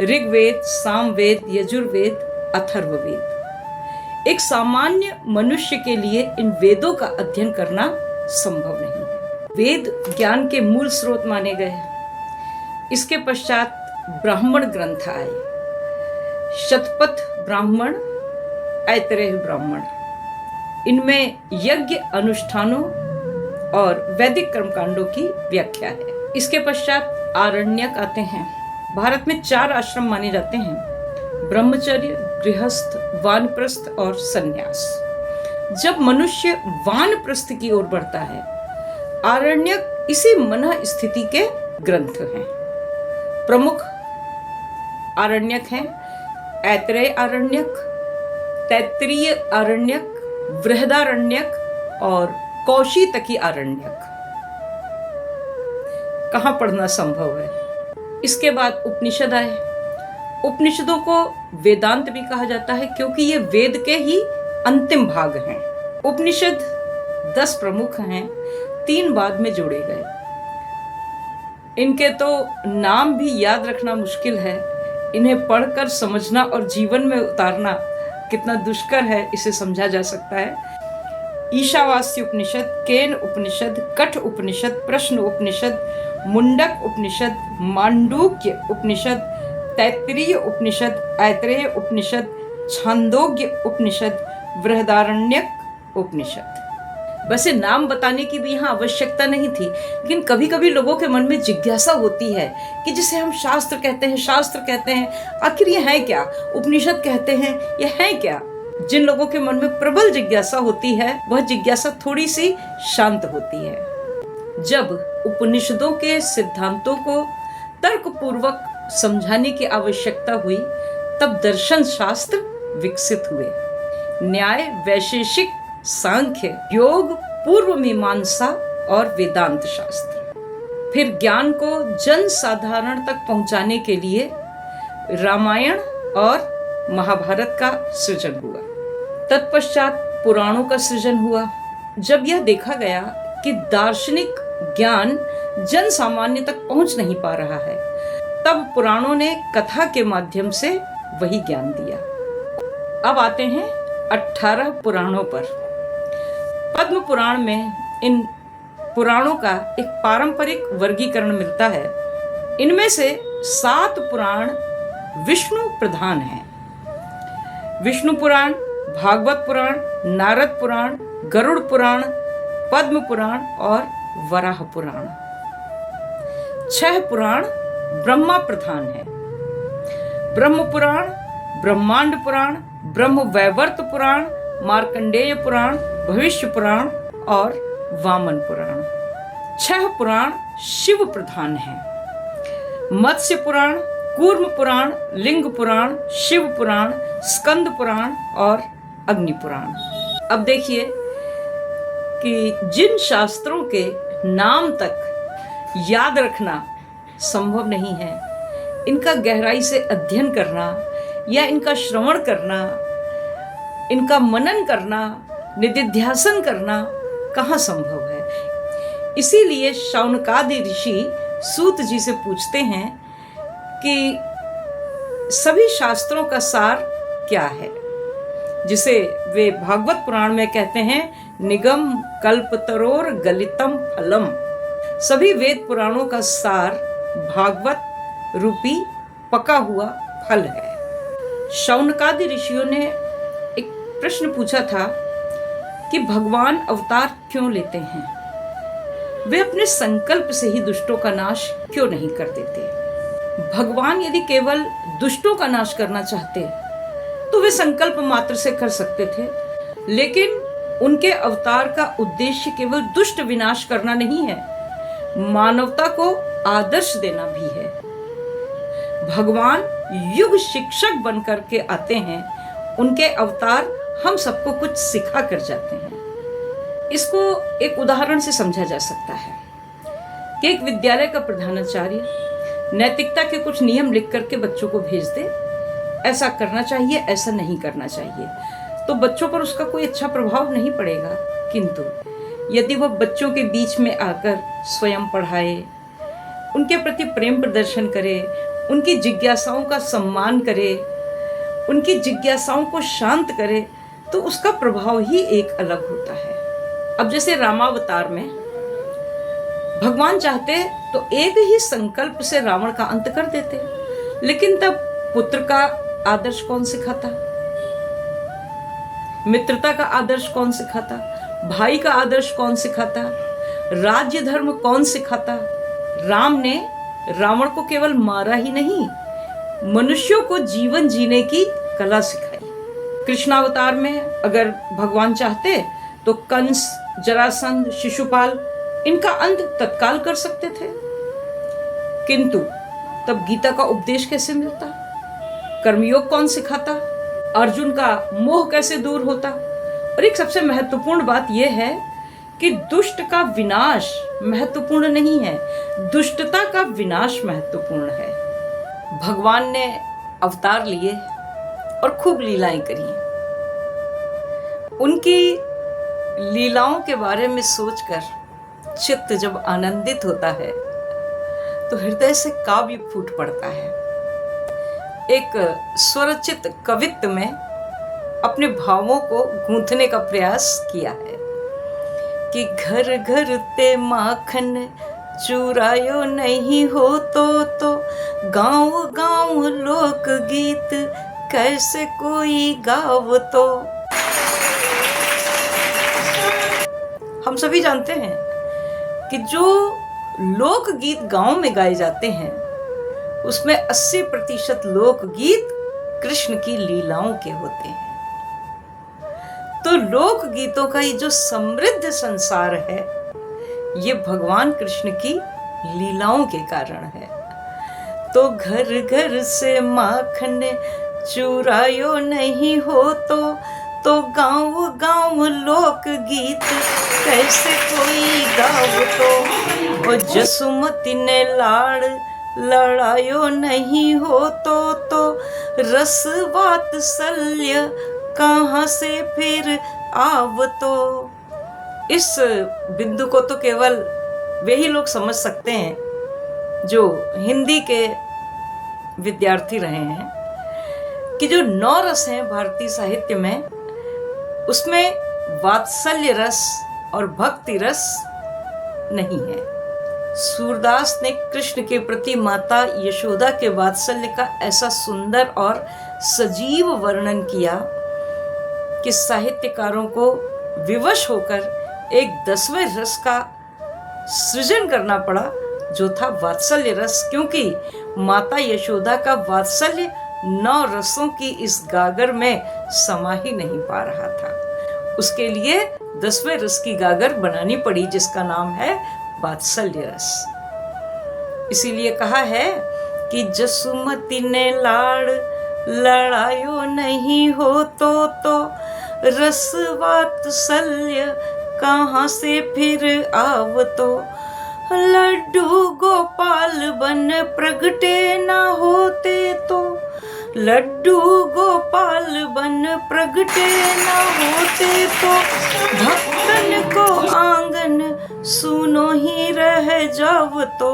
ऋग्वेद, सामवेद, यजुर्वेद, अथर्ववेद। एक सामान्य मनुष्य के लिए इन वेदों का अध्ययन करना संभव नहीं है। वेद ज्ञान के मूल स्रोत माने गए हैं। इसके पश्चात ब्राह्मण ग्रंथ आए, शतपथ ब्राह्मण, ऐतरेय ब्राह्मण। इनमें यज्ञ अनुष्ठानों और वैदिक कर्मकांडों की व्याख्या है। इसके पश्चात आरण्यक आते हैं। भारत में 4 आश्रम माने जाते हैं, ब्रह्मचर्य, गृहस्थ, वानप्रस्थ और संन्यास। जब मनुष्य वानप्रस्थ की ओर बढ़ता है, आरण्यक इसी मन स्थिति के ग्रंथ हैं। प्रमुख आरण्यक हैं ऐतरेय आरण्यक, तैत्तिरीय आरण्यक, बृहदारण्यक और कौशितकी आरण्यक। कहाँ पढ़ना संभव है? इसके बाद उपनिषद आए। उपनिषदों को वेदांत भी कहा जाता है क्योंकि ये वेद के ही अंतिम भाग हैं। उपनिषद 10 प्रमुख हैं, 3 बाद में जोड़े गए। इनके तो नाम भी याद रखना मुश्किल है। इन्हें पढ़कर समझना और जीवन में उतारना कितना दुष्कर है, इसे समझा जा सकता है। ईशावास्य उपनिषद, केन उपनिषद, कठ उपनिषद, प्रश्न उपनिषद, मुंडक उपनिषद, मांडूक्य उपनिषद, तैत्तिरीय उपनिषद, ऐतरेय उपनिषद, छांदोग्य उपनिषद, बृहदारण्यक उपनिषद। वैसे नाम बताने की भी यहाँ आवश्यकता नहीं थी, लेकिन कभी कभी लोगों के मन में जिज्ञासा होती है कि जिसे हम शास्त्र कहते हैं, शास्त्र कहते हैं, आखिर ये है क्या? उपनिषद कहते हैं, ये है क्या? जिन लोगों के मन में प्रबल जिज्ञासा होती है, वह जिज्ञासा थोड़ी सी शांत होती है। जब उपनिषदों के सिद्धांतों को तर्कपूर्वक समझाने की आवश्यकता हुई, तब दर्शन शास्त्र विकसित हुए। न्याय, वैशेषिक, सांख्य, योग, पूर्व मीमांसा और वेदांत शास्त्र। फिर ज्ञान को जन साधारण तक पहुंचाने के लिए रामायण और महाभारत का सृजन हुआ। तत्पश्चात पुराणों का सृजन हुआ। जब यह देखा गया कि दार्शनिक ज्ञान जन सामान्य तक पहुंच नहीं पा रहा है, तब पुराणों ने कथा के माध्यम से वही ज्ञान दिया। अब आते हैं 18 पुराणों पर। पद्म पुराण में इन पुराणों का एक पारंपरिक वर्गीकरण मिलता है। इनमें से 7 पुराण विष्णु प्रधान हैं। विष्णु पुराण, भागवत पुराण, नारद पुराण, गरुड़ पुराण, पद्म पुराण और वराह पुराण। 6 पुराण ब्रह्मा प्रधान हैं। ब्रह्म पुराण, ब्रह्मांड पुराण, ब्रह्म वैवर्त पुराण, मार्कंडेय पुराण, भविष्य पुराण और वामन पुराण। 6 पुराण शिव प्रधान हैं। मत्स्य पुराण, कूर्म पुराण, लिंग पुराण, शिव पुराण, स्कंद पुराण और अग्नि पुराण। अब देखिए कि जिन शास्त्रों के नाम तक याद रखना संभव नहीं है, इनका गहराई से अध्ययन करना या इनका श्रवण करना, इनका मनन करना, निधिध्यासन करना कहाँ संभव है। इसीलिए शौनकादि ऋषि सूत जी से पूछते हैं कि सभी शास्त्रों का सार क्या है, जिसे वे भागवत पुराण में कहते हैं निगम कल्पतरोर गलितम फलम। सभी वेद पुराणों का सार भागवत रूपी पका हुआ फल है। शौनकादि ऋषियों ने एक प्रश्न पूछा था कि भगवान अवतार क्यों लेते हैं, वे अपने संकल्प से ही दुष्टों का नाश क्यों नहीं कर देते। भगवान यदि केवल दुष्टों का नाश करना चाहते तो वे संकल्प मात्र से कर सकते थे, लेकिन उनके अवतार का उद्देश्य केवल दुष्ट विनाश करना नहीं है, मानवता को आदर्श देना भी है। भगवान युग शिक्षक बनकर के आते हैं, उनके अवतार हम सबको कुछ सिखा कर जाते हैं। इसको एक उदाहरण से समझा जा सकता है कि एक विद्यालय का प्रधानाचार्य नैतिकता के कुछ नियम लिख करके बच्चों को भेज दे, ऐसा करना चाहिए, ऐसा नहीं करना चाहिए, तो बच्चों पर उसका कोई अच्छा प्रभाव नहीं पड़ेगा। किंतु यदि वह बच्चों के बीच में आकर स्वयं पढ़ाए, उनके प्रति प्रेम प्रदर्शन करे, उनकी जिज्ञासाओं का सम्मान करे, उनकी जिज्ञासाओं को शांत करे, तो उसका प्रभाव ही एक अलग होता है। अब जैसे रामावतार में भगवान चाहते तो एक ही संकल्प से रावण का अंत कर देते, लेकिन तब पुत्र का आदर्श कौन सिखाता, मित्रता का आदर्श कौन सिखाता, भाई का आदर्श कौन सिखाता, राज्य धर्म कौन सिखाता। राम ने रावण को केवल मारा ही नहीं, मनुष्यों को जीवन जीने की कला सिखाई। कृष्णावतार में अगर भगवान चाहते तो कंस, जरासंध, शिशुपाल इनका अंत तत्काल कर सकते थे, किंतु तब गीता का उपदेश कैसे मिलता, कर्मयोग कौन सिखाता, अर्जुन का मोह कैसे दूर होता। और एक सबसे महत्वपूर्ण बात यह है कि दुष्ट का विनाश महत्वपूर्ण नहीं है, दुष्टता का विनाश महत्वपूर्ण है। भगवान ने अवतार लिए और खूब लीलाएं करी। उनकी लीलाओं के बारे में सोचकर चित्त जब आनंदित होता है तो हृदय से काव्य फूट पड़ता है। एक स्वरचित कवित्व में अपने भावों को गूंथने का प्रयास किया है कि घर घर ते माखन चुरायो नहीं हो तो गांव गांव लोक गीत कैसे कोई गाव तो। हम सभी जानते हैं कि जो लोकगीत गांव में गाए जाते हैं उसमें 80% लोकगीत कृष्ण की लीलाओं के होते हैं। तो लोकगीतों का ये जो समृद्ध संसार है ये भगवान कृष्ण की लीलाओं के कारण है। तो घर घर से माखन चुरायो नहीं हो तो गांव गांव लोक गीत कैसे कोई गाव तो। और जसुमती ने लाड़ लड़ायो नहीं हो तो रस वात्सल्य कहाँ से फिर आव तो। इस बिंदु को तो केवल वे ही लोग समझ सकते हैं जो हिंदी के विद्यार्थी रहे हैं कि जो 9 रस हैं भारतीय साहित्य में, उसमें वात्सल्य रस और भक्ति रस नहीं है। सूरदास ने कृष्ण के प्रति माता यशोदा के वात्सल्य का ऐसा सुंदर और सजीव वर्णन किया कि साहित्यकारों को विवश होकर एक 10वें रस का सृजन करना पड़ा जो था वात्सल्य रस, क्योंकि माता यशोदा का वात्सल्य 9 रसों की इस गागर में समा ही नहीं पा रहा था। उसके लिए 10वें रस की गागर बनानी पड़ी जिसका नाम है वात्सल्य रस। इसीलिए कहा है कि जसुमती ने लाड़ लड़ायो नहीं हो तो रस वात्सल्य कहाँ से फिर आव तो। लड्डू गोपाल बन प्रगटे ना होते तो, लड्डू गोपाल बन प्रगटे ना होते तो, भक्तन को आंगन सुनो ही रह जाव तो,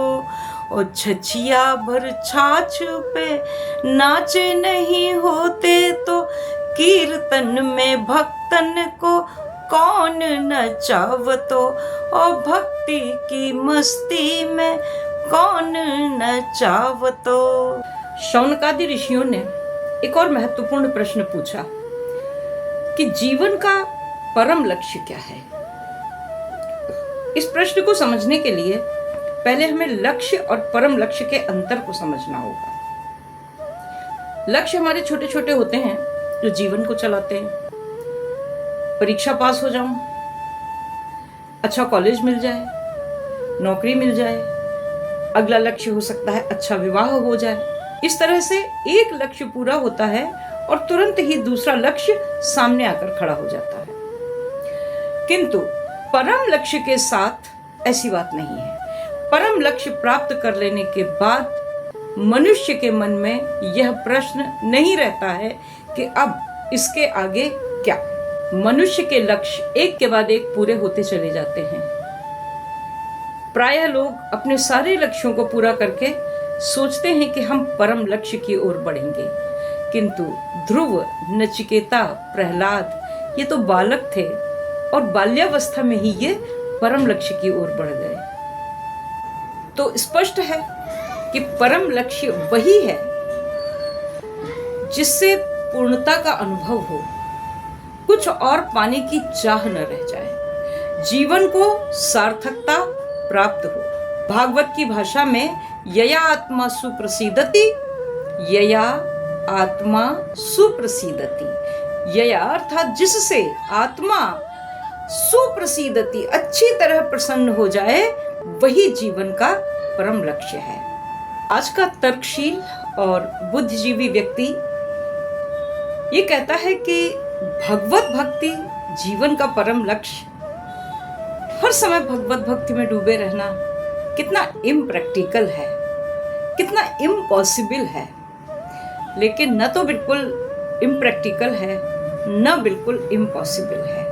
और छछिया भर छाछ पे नाचे नहीं होते तो, कीर्तन में भक्तन को कौन नचावतो, और भक्ति की मस्ती में कौन नचावतो। शौनकादि ऋषियों ने एक और महत्वपूर्ण प्रश्न पूछा कि जीवन का परम लक्ष्य क्या है। इस प्रश्न को समझने के लिए पहले हमें लक्ष्य और परम लक्ष्य के अंतर को समझना होगा। लक्ष्य हमारे छोटे छोटे होते हैं जो जीवन को चलाते हैं। परीक्षा पास हो जाऊं, अच्छा कॉलेज मिल जाए, नौकरी मिल जाए। अगला लक्ष्य हो सकता है अच्छा विवाह हो जाए। इस तरह से एक लक्ष्य पूरा होता है और तुरंत ही दूसरा लक्ष्य सामने आकर खड़ा हो जाता है। किंतु परम लक्ष्य के साथ ऐसी बात नहीं है। परम लक्ष्य प्राप्त कर लेने के बाद मनुष्य के मन में यह प्रश्न नहीं रहता है कि अब इसके आगे क्या। मनुष्य के लक्ष्य एक के बाद एक पूरे होते चले जाते हैं। प्रायः लोग अपने सारे लक्ष्यों को पूरा करके सोचते हैं कि हम परम लक्ष्य की ओर बढ़ेंगे, किंतु ध्रुव, नचिकेता, प्रहलाद ये तो बालक थे और बाल्यावस्था में ही ये परम लक्ष्य की ओर बढ़ गए। तो स्पष्ट है कि परम लक्ष्य वही है जिससे पूर्णता का अनुभव हो, कुछ और पाने की चाह न रह जाए, जीवन को सार्थकता प्राप्त हो। भागवत की भाषा में यया आत्मा सुप्रसीदति, यया आत्मा सुप्रसीदति, यया अर्थात जिससे आत्मा सुप्रसीदति अच्छी तरह प्रसन्न हो जाए, वही जीवन का परम लक्ष्य है। आज का तर्कशील और बुद्धिजीवी व्यक्ति ये कहता है कि भगवत भक्ति जीवन का परम लक्ष्य। हर समय भगवत भक्ति में डूबे रहना कितना इम्प्रैक्टिकल है, कितना इम्पॉसिबल है। लेकिन न तो बिल्कुल इम्प्रैक्टिकल है, न बिल्कुल इम्पॉसिबल है।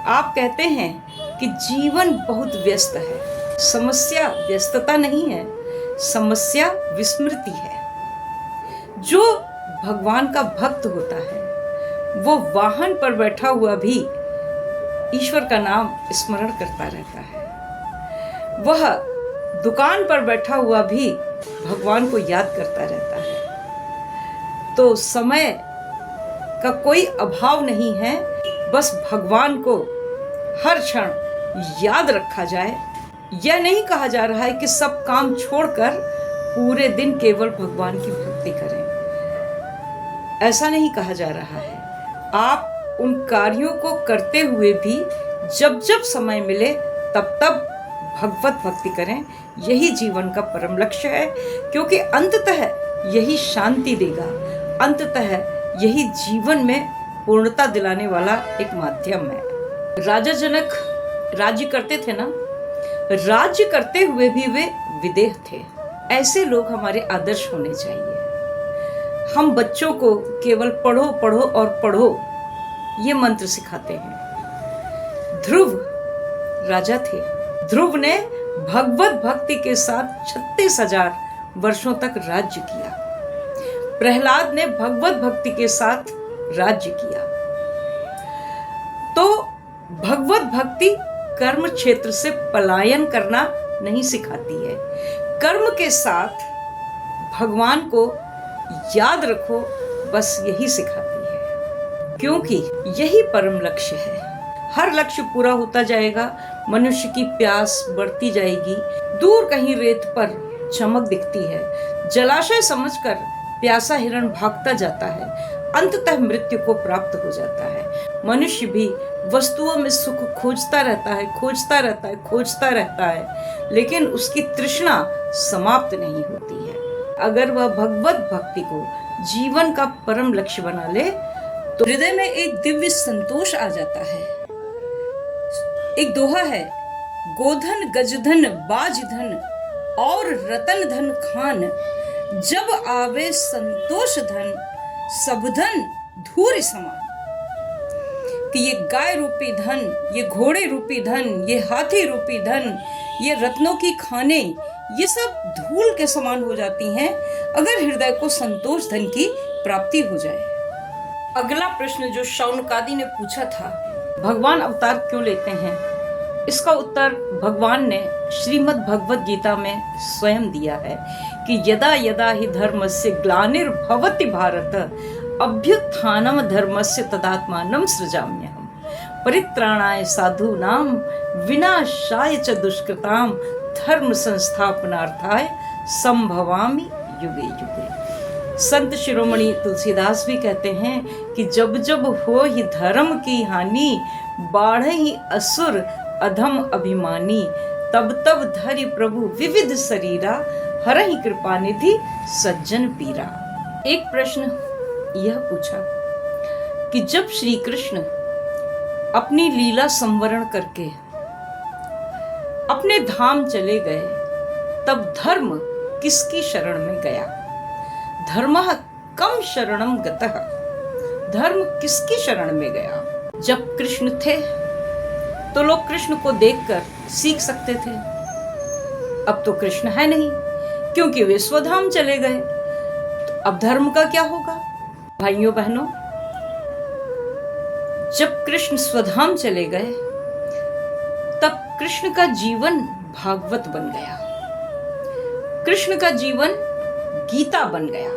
आप कहते हैं कि जीवन बहुत व्यस्त है। समस्या व्यस्तता नहीं है, समस्या विस्मृति है। जो भगवान का भक्त होता है वो वाहन पर बैठा हुआ भी ईश्वर का नाम स्मरण करता रहता है। वह दुकान पर बैठा हुआ भी भगवान को याद करता रहता है। तो समय का कोई अभाव नहीं है, बस भगवान को हर क्षण याद रखा जाए। यह नहीं कहा जा रहा है कि सब काम छोड़कर पूरे दिन केवल भगवान की भक्ति करें, ऐसा नहीं कहा जा रहा है। आप उन कार्यों को करते हुए भी जब जब समय मिले तब तब भगवत भक्ति करें। यही जीवन का परम लक्ष्य है, क्योंकि अंततः यही शांति देगा, अंततः यही जीवन में पूर्णता दिलाने वाला एक माध्यम है। राजा जनक राज्य करते थे ना, राज्य करते हुए भी वे विदेह थे। ऐसे लोग हमारे आदर्श होने चाहिए। हम बच्चों को केवल पढ़ो पढ़ो और पढ़ो ये मंत्र सिखाते हैं। ध्रुव राजा थे। ध्रुव ने भगवत भक्ति के साथ 36,000 वर्षों तक राज्य किया। प्रहलाद ने भगवत भक्ति के साथ राज्य किया। तो भगवत भक्ति कर्म क्षेत्र से पलायन करना नहीं सिखाती है। कर्म के साथ भगवान को याद रखो, बस यही सिखाती है, क्योंकि यही परम लक्ष्य है। हर लक्ष्य पूरा होता जाएगा, मनुष्य की प्यास बढ़ती जाएगी। दूर कहीं रेत पर चमक दिखती है, जलाशय समझकर प्यासा हिरण भागता जाता है, अंततः मृत्यु को प्राप्त हो जाता है। मनुष्य भी वस्तुओं में सुख खोजता रहता है, खोजता रहता है, खोजता रहता है, लेकिन उसकी तृष्णा समाप्त नहीं होती है। अगर वह भगवत भक्ति को जीवन का परम लक्ष्य बना ले तो हृदय में एक दिव्य संतोष आ जाता है। एक दोहा है गोधन गजधन बाजधन और रतन धन खान, जब आवे संतोष धन सब धन धूर समान। कि ये गाय रूपी धन, ये घोड़े रूपी धन, ये हाथी रूपी धन, ये रत्नों की खाने, ये सब धूल के समान हो जाती हैं अगर हृदय को संतोष धन की प्राप्ति हो जाए। अगला प्रश्न जो शौनकादि ने पूछा था, भगवान अवतार क्यों लेते हैं, इसका उत्तर भगवान ने श्रीमद् भगवद गीता में स्वयं दिया है कि यदा यदा हि धर्मस्य ग्लानिर्भवति भारत अभ्युत्थानम धर्मस्य तदात्मानं सृजाम्यहम् परित्राणाय साधूनां विनाशाय च दुष्कृतां धर्म संस्थापनार्थाय संभवामि युगे युगे। संत शिरोमणि तुलसीदास भी कहते हैं कि जब जब हो ही धर्म की हानि, बाढ़े ही असुर अधम अभिमानी, तब तब धरि प्रभु विविध शरीरा, हरहि कृपा निधि सज्जन पीरा। एक प्रश्न यह पूछा कि जब श्री कृष्ण अपनी लीला संवरण करके अपने धाम चले गए, तब धर्म किसकी शरण में गया? धर्मः कम शरणम गतः, धर्म किसकी शरण में गया? जब कृष्ण थे तो लोग कृष्ण को देखकर सीख सकते थे, अब तो कृष्ण है नहीं क्योंकि वे स्वधाम चले गए, तो अब धर्म का क्या होगा? भाइयों बहनों, जब कृष्ण स्वधाम चले गए तब कृष्ण का जीवन भागवत बन गया, कृष्ण का जीवन गीता बन गया।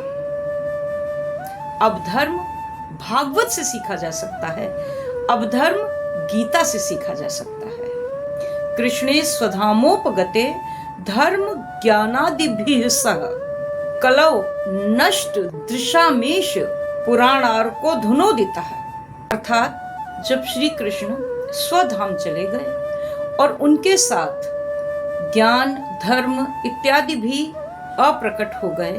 अब धर्म भागवत से सीखा जा सकता है, अब धर्म गीता से सीखा जा सकता है। कृष्णे स्वधामोपगते धर्म ज्ञानादिभिः सह कलौ नष्ट दृशामेश पुराणार्को धुनोदितः। अर्थात जब श्री कृष्ण स्वधाम चले गए और उनके साथ ज्ञान धर्म इत्यादि भी अप्रकट हो गए,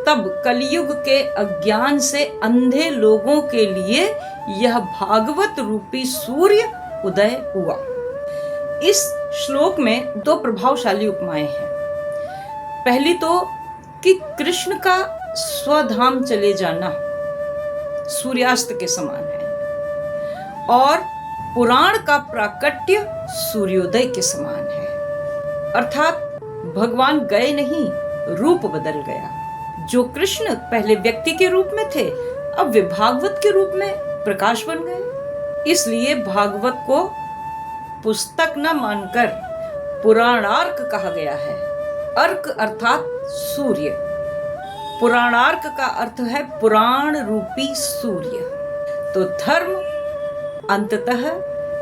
तब कलयुग के अज्ञान से अंधे लोगों के लिए यह भागवत रूपी सूर्य उदय हुआ। इस श्लोक में दो प्रभावशाली उपमाएं हैं। पहली तो कि कृष्ण का स्वधाम चले जाना सूर्यास्त के समान है और पुराण का प्राकट्य सूर्योदय के समान है। अर्थात भगवान गए नहीं, रूप बदल गया। जो कृष्ण पहले व्यक्ति के रूप में थे, अब वे भागवत के रूप में प्रकाश बन गए। इसलिए भागवत को पुस्तक न मानकर पुराणार्क कहा गया है। अर्क अर्थात सूर्य, पुराणार्क का अर्थ है पुराण रूपी सूर्य। तो धर्म अंततः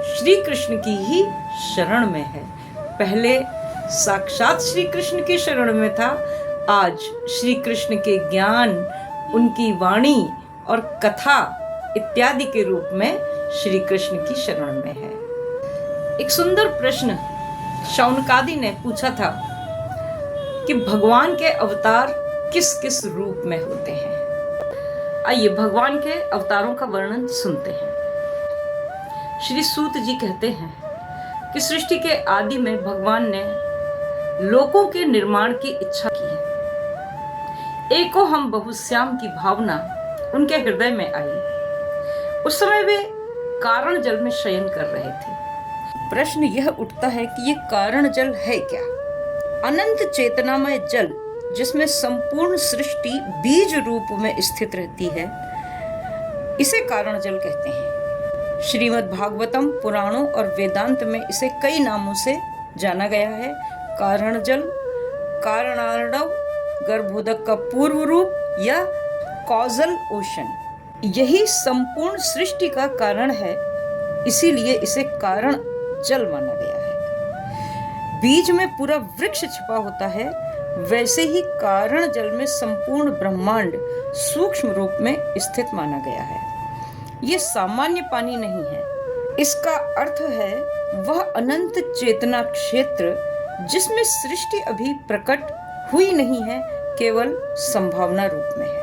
श्री कृष्ण की ही शरण में है। पहले साक्षात श्री कृष्ण की शरण में था, आज श्री कृष्ण के ज्ञान, उनकी वाणी और कथा इत्यादि के रूप में श्री कृष्ण की शरण में है। एक सुंदर प्रश्न शौनकादि ने पूछा था कि भगवान के अवतार किस किस रूप में होते हैं। आइए भगवान के अवतारों का वर्णन सुनते हैं। श्री सूत जी कहते हैं कि सृष्टि के आदि में भगवान ने लोकों के निर्माण की इच्छा की है। एको हम बहुश्याम की भावना उनके हृदय में आई। उस समय वे कारण जल में शयन कर रहे थे। प्रश्न यह उठता है कि ये कारण जल है क्या? अनंत चेतनामय जल जिसमें संपूर्ण सृष्टि बीज रूप में स्थित रहती है, इसे कारण जल कहते हैं। श्रीमद् भागवतम, पुराणों और वेदांत में इसे कई नामों से जाना गया है। कारण जल, कारणार्णव, गर्भोदक का पूर्व रूप या कॉजल ओशन, यही संपूर्ण सृष्टि का कारण है, इसीलिए इसे कारण जल माना गया है। बीज में पूरा वृक्ष छिपा होता है, वैसे ही कारण जल में संपूर्ण ब्रह्मांड सूक्ष्म रूप में स्थित माना गया है। ये सामान्य पानी नहीं है, इसका अर्थ है वह अनंत चेतना क्षेत्र जिसमें सृष्टि अभी प्रकट हुई नहीं है, केवल संभावना रूप में है।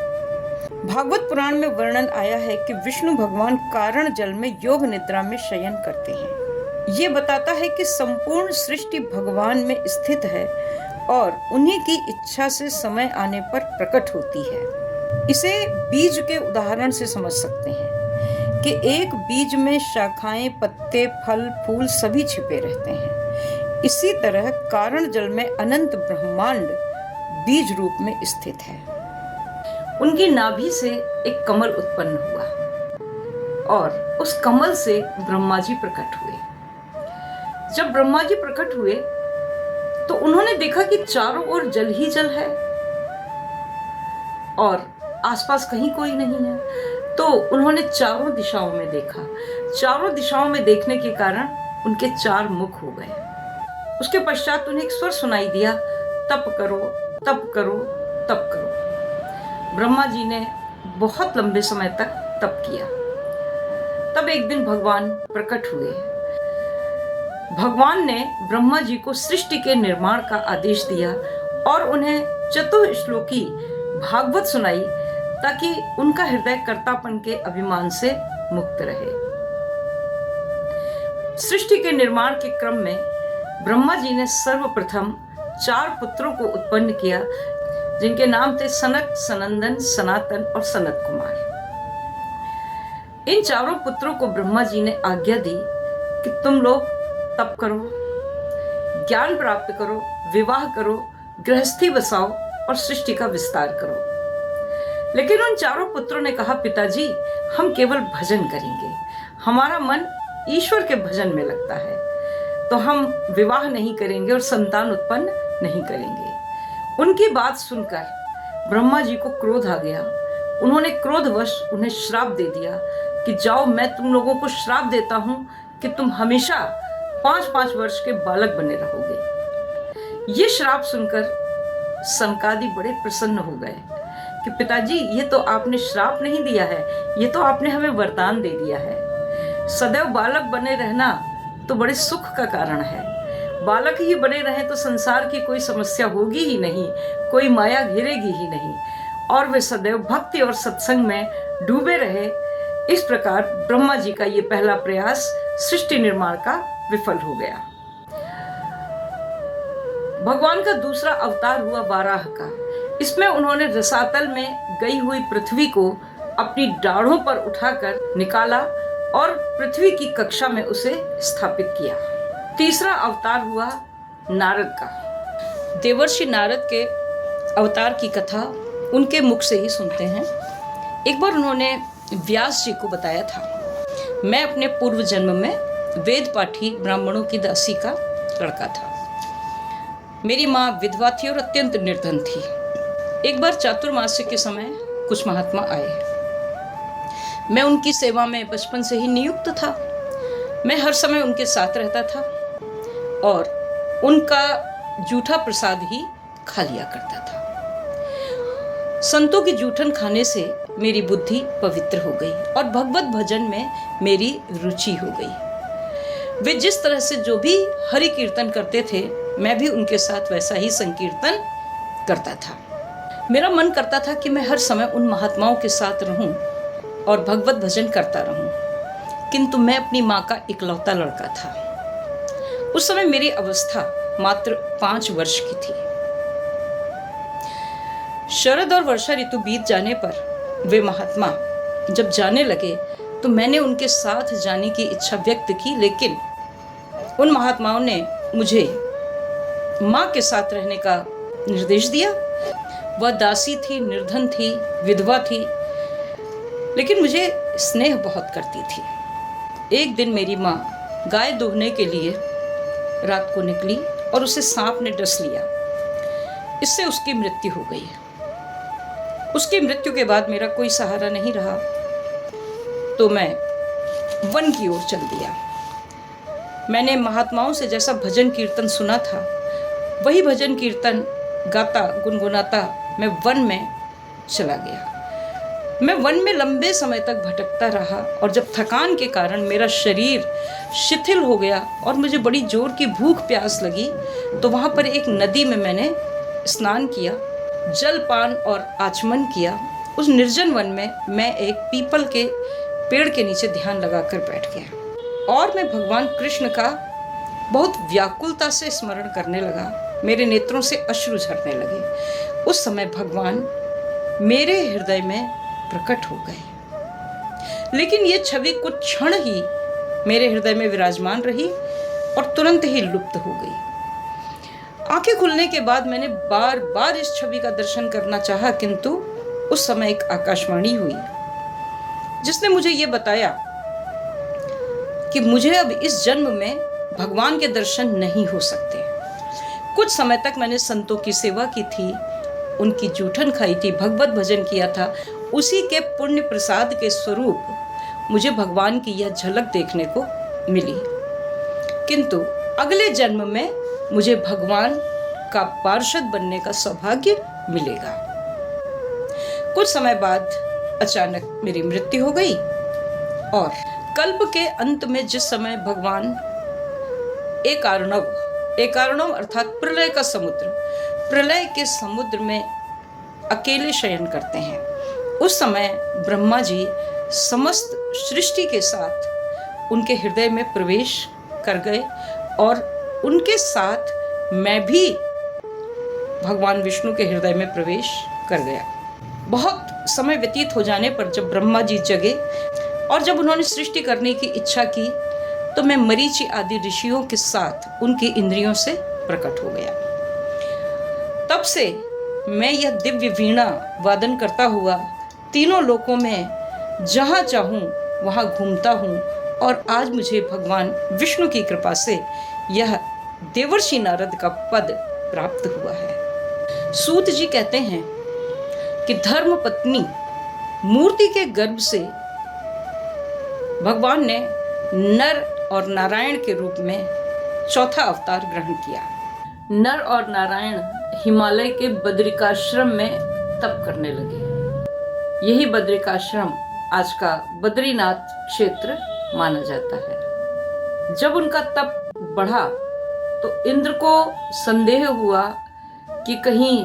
भागवत पुराण में वर्णन आया है कि विष्णु भगवान कारण जल में योग निद्रा में शयन करते हैं। ये बताता है कि संपूर्ण सृष्टि भगवान में स्थित है और उन्हीं की इच्छा से समय आने पर प्रकट होती है। इसे बीज के उदाहरण से समझ सकते हैं कि एक बीज में शाखाएं, पत्ते, फल, फूल सभी छिपे रहते हैं। इसी तरह कारण जल में अनंत ब्रह्मांड बीज रूप में स्थित है। उनकी नाभि से एक कमल उत्पन्न हुआ और उस कमल से ब्रह्मा जी प्रकट हुए। जब ब्रह्मा जी प्रकट हुए तो उन्होंने देखा कि चारों ओर जल ही जल है और आसपास कहीं कोई नहीं है। तो उन्होंने चारों दिशाओं में देखा। चारों दिशाओं में देखने के कारण उनके चार मुख हो गए। उसके पश्चात उन्हें एक स्वर सुनाई दिया, तप करो, तप करो, तप करो। ब्रह्मा जी ने बहुत लंबे समय तक तप किया। तब एक दिन भगवान प्रकट हुए। भगवान ने ब्रह्मा जी को सृष्टि के निर्माण का आदेश दिया और उन्हें चतुश्लोकी भागवत सुनाई ताकि उनका हृदय कर्तापन के अभिमान से मुक्त रहे। सृष्टि के निर्माण के क्रम में ब्रह्मा जी ने सर्वप्रथम 4 पुत्रों को उत्पन्न किया, जिनके नाम थे सनक, सनंदन, सनातन और सनत कुमार। इन चारों पुत्रों को ब्रह्मा जी ने आज्ञा दी कि तुम लोग तप करो, ज्ञान प्राप्त करो, विवाह करो, गृहस्थी बसाओ और सृष्टि का विस्तार करो। लेकिन उन चारों पुत्रों ने कहा, पिताजी हम केवल भजन करेंगे, हमारा मन ईश्वर के भजन में लगता है, तो हम विवाह नहीं करेंगे और संतान उत्पन्न नहीं करेंगे। उनकी बात सुनकर ब्रह्मा जी को क्रोध आ गया। उन्होंने क्रोधवश उन्हें श्राप दे दिया कि जाओ, मैं तुम लोगों को श्राप देता हूं कि तुम हमेशा 5-5 वर्ष के बालक बने रहोगे। ये श्राप सुनकर सनकादि बड़े प्रसन्न हो गए कि पिताजी ये तो आपने श्राप नहीं दिया है, ये तो आपने हमें वरदान दे दिया है। सदैव बालक बने रहना तो बड़े सुख का कारण है। बालक ही बने रहें तो संसार की कोई समस्या होगी ही नहीं, कोई माया घेरेगी ही नहीं और वे सदैव भक्ति और सत्संग में डूबे रहे। इस प्रकार ब्रह्मा जी का ये पहला प्रयास सृष्टि निर्माण का विफल हो गया। भगवान का दूसरा अवतार हुआ वाराह का। इसमें उन्होंने रसातल में गई हुई पृथ्वी को अपनी डाढ़ों पर उठाकर निकाला और पृथ्वी की कक्षा में उसे स्थापित किया। तीसरा अवतार हुआ नारद का। देवर्षि नारद के अवतार की कथा उनके मुख से ही सुनते हैं। एक बार उन्होंने व्यास जी को बताया था, मैं अपने पूर्व जन्म में वेद पाठी ब्राह्मणों की दासी का लड़का था। मेरी माँ विधवा थी और अत्यंत निर्धन थी। एक बार चातुर्मास्य के समय कुछ महात्मा आए। मैं उनकी सेवा में बचपन से ही नियुक्त था। मैं हर समय उनके साथ रहता था और उनका जूठा प्रसाद ही खा लिया करता था। संतों की जूठन खाने से मेरी बुद्धि पवित्र हो गई और भगवत भजन में मेरी रुचि हो गई। वे जिस तरह से जो भी हरि कीर्तन करते थे, मैं भी उनके साथ वैसा ही संकीर्तन करता था। मेरा मन करता था कि मैं हर समय उन महात्माओं के साथ रहूं और भगवत भजन करता रहूं। किंतु मैं अपनी माँ का इकलौता लड़का था। उस समय मेरी अवस्था मात्र 5 वर्ष की थी। शरद और वर्षा ऋतु बीत जाने पर वे महात्मा जब जाने लगे तो मैंने उनके साथ जाने की इच्छा व्यक्त की, लेकिन उन महात्माओं ने मुझे माँ के साथ रहने का निर्देश दिया। वह दासी थी, निर्धन थी, विधवा थी, लेकिन मुझे स्नेह बहुत करती थी। एक दिन मेरी माँ गाय दूहने के लिए रात को निकली और उसे सांप ने डस लिया। इससे उसकी मृत्यु हो गई। उसकी मृत्यु के बाद मेरा कोई सहारा नहीं रहा, तो मैं वन की ओर चल दिया। मैंने महात्माओं से जैसा भजन कीर्तन सुना था, वही भजन कीर्तन गाता गुनगुनाता मैं वन में चला गया। मैं वन में लंबे समय तक भटकता रहा और जब थकान के कारण मेरा शरीर शिथिल हो गया और मुझे बड़ी जोर की भूख प्यास लगी, तो वहाँ पर एक नदी में मैंने स्नान किया, जलपान और आचमन किया। उस निर्जन वन में मैं एक पीपल के पेड़ के नीचे ध्यान लगाकर बैठ गया और मैं भगवान कृष्ण का बहुत व्याकुलता से स्मरण करने लगा। मेरे नेत्रों से अश्रु झरने लगे। उस समय भगवान मेरे हृदय में प्रकट हो गए, लेकिन ये छवि कुछ क्षण ही मेरे हृदय में विराजमान रही और तुरंत ही लुप्त हो गई। आंखें खुलने के बाद मैंने बार बार इस छवि का दर्शन करना चाहा, किंतु उस समय एक आकाशवाणी हुई जिसने मुझे ये बताया कि मुझे अब इस जन्म में भगवान के दर्शन नहीं हो सकते। कुछ समय तक मैंने संतों की सेवा की थी, उनकी जूठन खाई थी, भगवत भजन किया था। उसी के पुण्य प्रसाद के स्वरूप मुझे भगवान की यह झलक देखने को मिली, किंतु अगले जन्म में मुझे भगवान का पार्षद बनने का सौभाग्य मिलेगा। कुछ समय बाद अचानक मेरी मृत्यु हो गई और कल्प के अंत में जिस समय भगवान एकारणव अर्थात प्रलय का समुद्र, प्रलय के समुद्र में अकेले शयन करते हैं, उस समय ब्रह्मा जी समस्त सृष्टि के साथ उनके हृदय में प्रवेश कर गए और उनके साथ मैं भी भगवान विष्णु के हृदय में प्रवेश कर गया। बहुत समय व्यतीत हो जाने पर जब ब्रह्मा जी जगे और जब उन्होंने सृष्टि करने की इच्छा की, तो मैं मरीचि आदि ऋषियों के साथ उनकी इंद्रियों से प्रकट हो गया। तब से मैं यह दिव्य वीणा वादन करता हुआ तीनों लोकों में जहाँ चाहूँ वहाँ घूमता हूँ और आज मुझे भगवान विष्णु की कृपा से यह देवर्षि नारद का पद प्राप्त हुआ है। सूत जी कहते हैं कि धर्म पत्नी मूर्ति के गर्भ से भगवान ने नर और नारायण के रूप में चौथा अवतार ग्रहण किया। नर और नारायण हिमालय के बद्रिकाश्रम में तप करने लगे। यही बद्रिकाश्रम आज का बद्रीनाथ क्षेत्र माना जाता है। जब उनका तप बढ़ा तो इंद्र को संदेह हुआ कि कहीं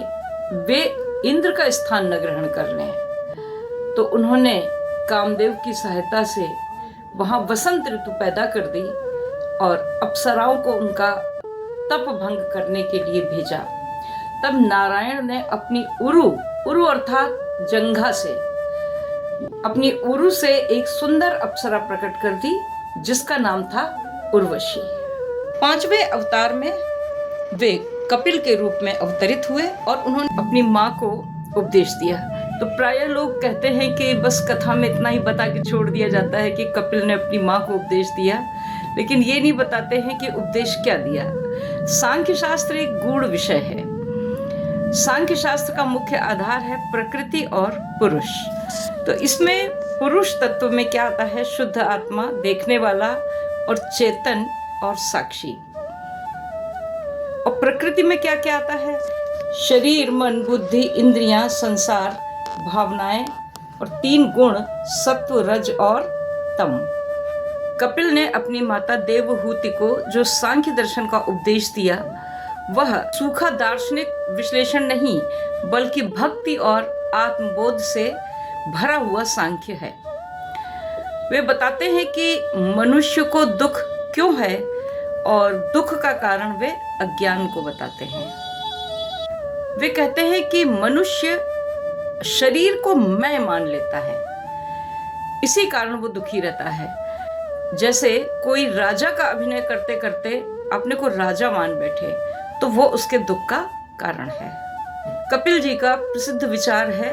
वे इंद्र का स्थान न ग्रहण कर लें, तो उन्होंने कामदेव की सहायता से वहां वसंत ऋतु पैदा कर दी और अप्सराओं को उनका तप भंग करने के लिए भेजा। तब नारायण ने अपनी उरु अर्थात जंघा से, अपनी उरु से एक सुंदर अप्सरा प्रकट कर दी जिसका नाम था उर्वशी। पांचवें अवतार में वे कपिल के रूप में अवतरित हुए और उन्होंने अपनी माँ को उपदेश दिया। तो प्रायः लोग कहते हैं कि बस कथा में इतना ही बता के छोड़ दिया जाता है कि कपिल ने अपनी माँ को उपदेश दिया, लेकिन ये नहीं बताते हैं कि उपदेश क्या दिया। सांख्य शास्त्र एक गूढ़ विषय है। सांख्य शास्त्र का मुख्य आधार है प्रकृति और पुरुष। तो इसमें पुरुष तत्व में क्या आता है? शुद्ध आत्मा, देखने वाला और चेतन और साक्षी। और प्रकृति में क्या क्या आता है? शरीर, मन, बुद्धि, इंद्रियां, संसार, भावनाएं और तीन गुण सत्व, रज और तम। कपिल ने अपनी माता देवहूति को जो सांख्य दर्शन का उपदेश दिया, वह सूखा दार्शनिक विश्लेषण नहीं बल्कि भक्ति और आत्मबोध से भरा हुआ सांख्य है। वे बताते हैं कि मनुष्य को दुख क्यों है और दुख का कारण वे अज्ञान को बताते हैं। वे कहते हैं कि मनुष्य शरीर को मैं मान लेता है, इसी कारण वो दुखी रहता है। जैसे कोई राजा का अभिनय करते करते अपने को राजा मान बैठे तो वो उसके दुख का कारण है। कपिल जी का प्रसिद्ध विचार है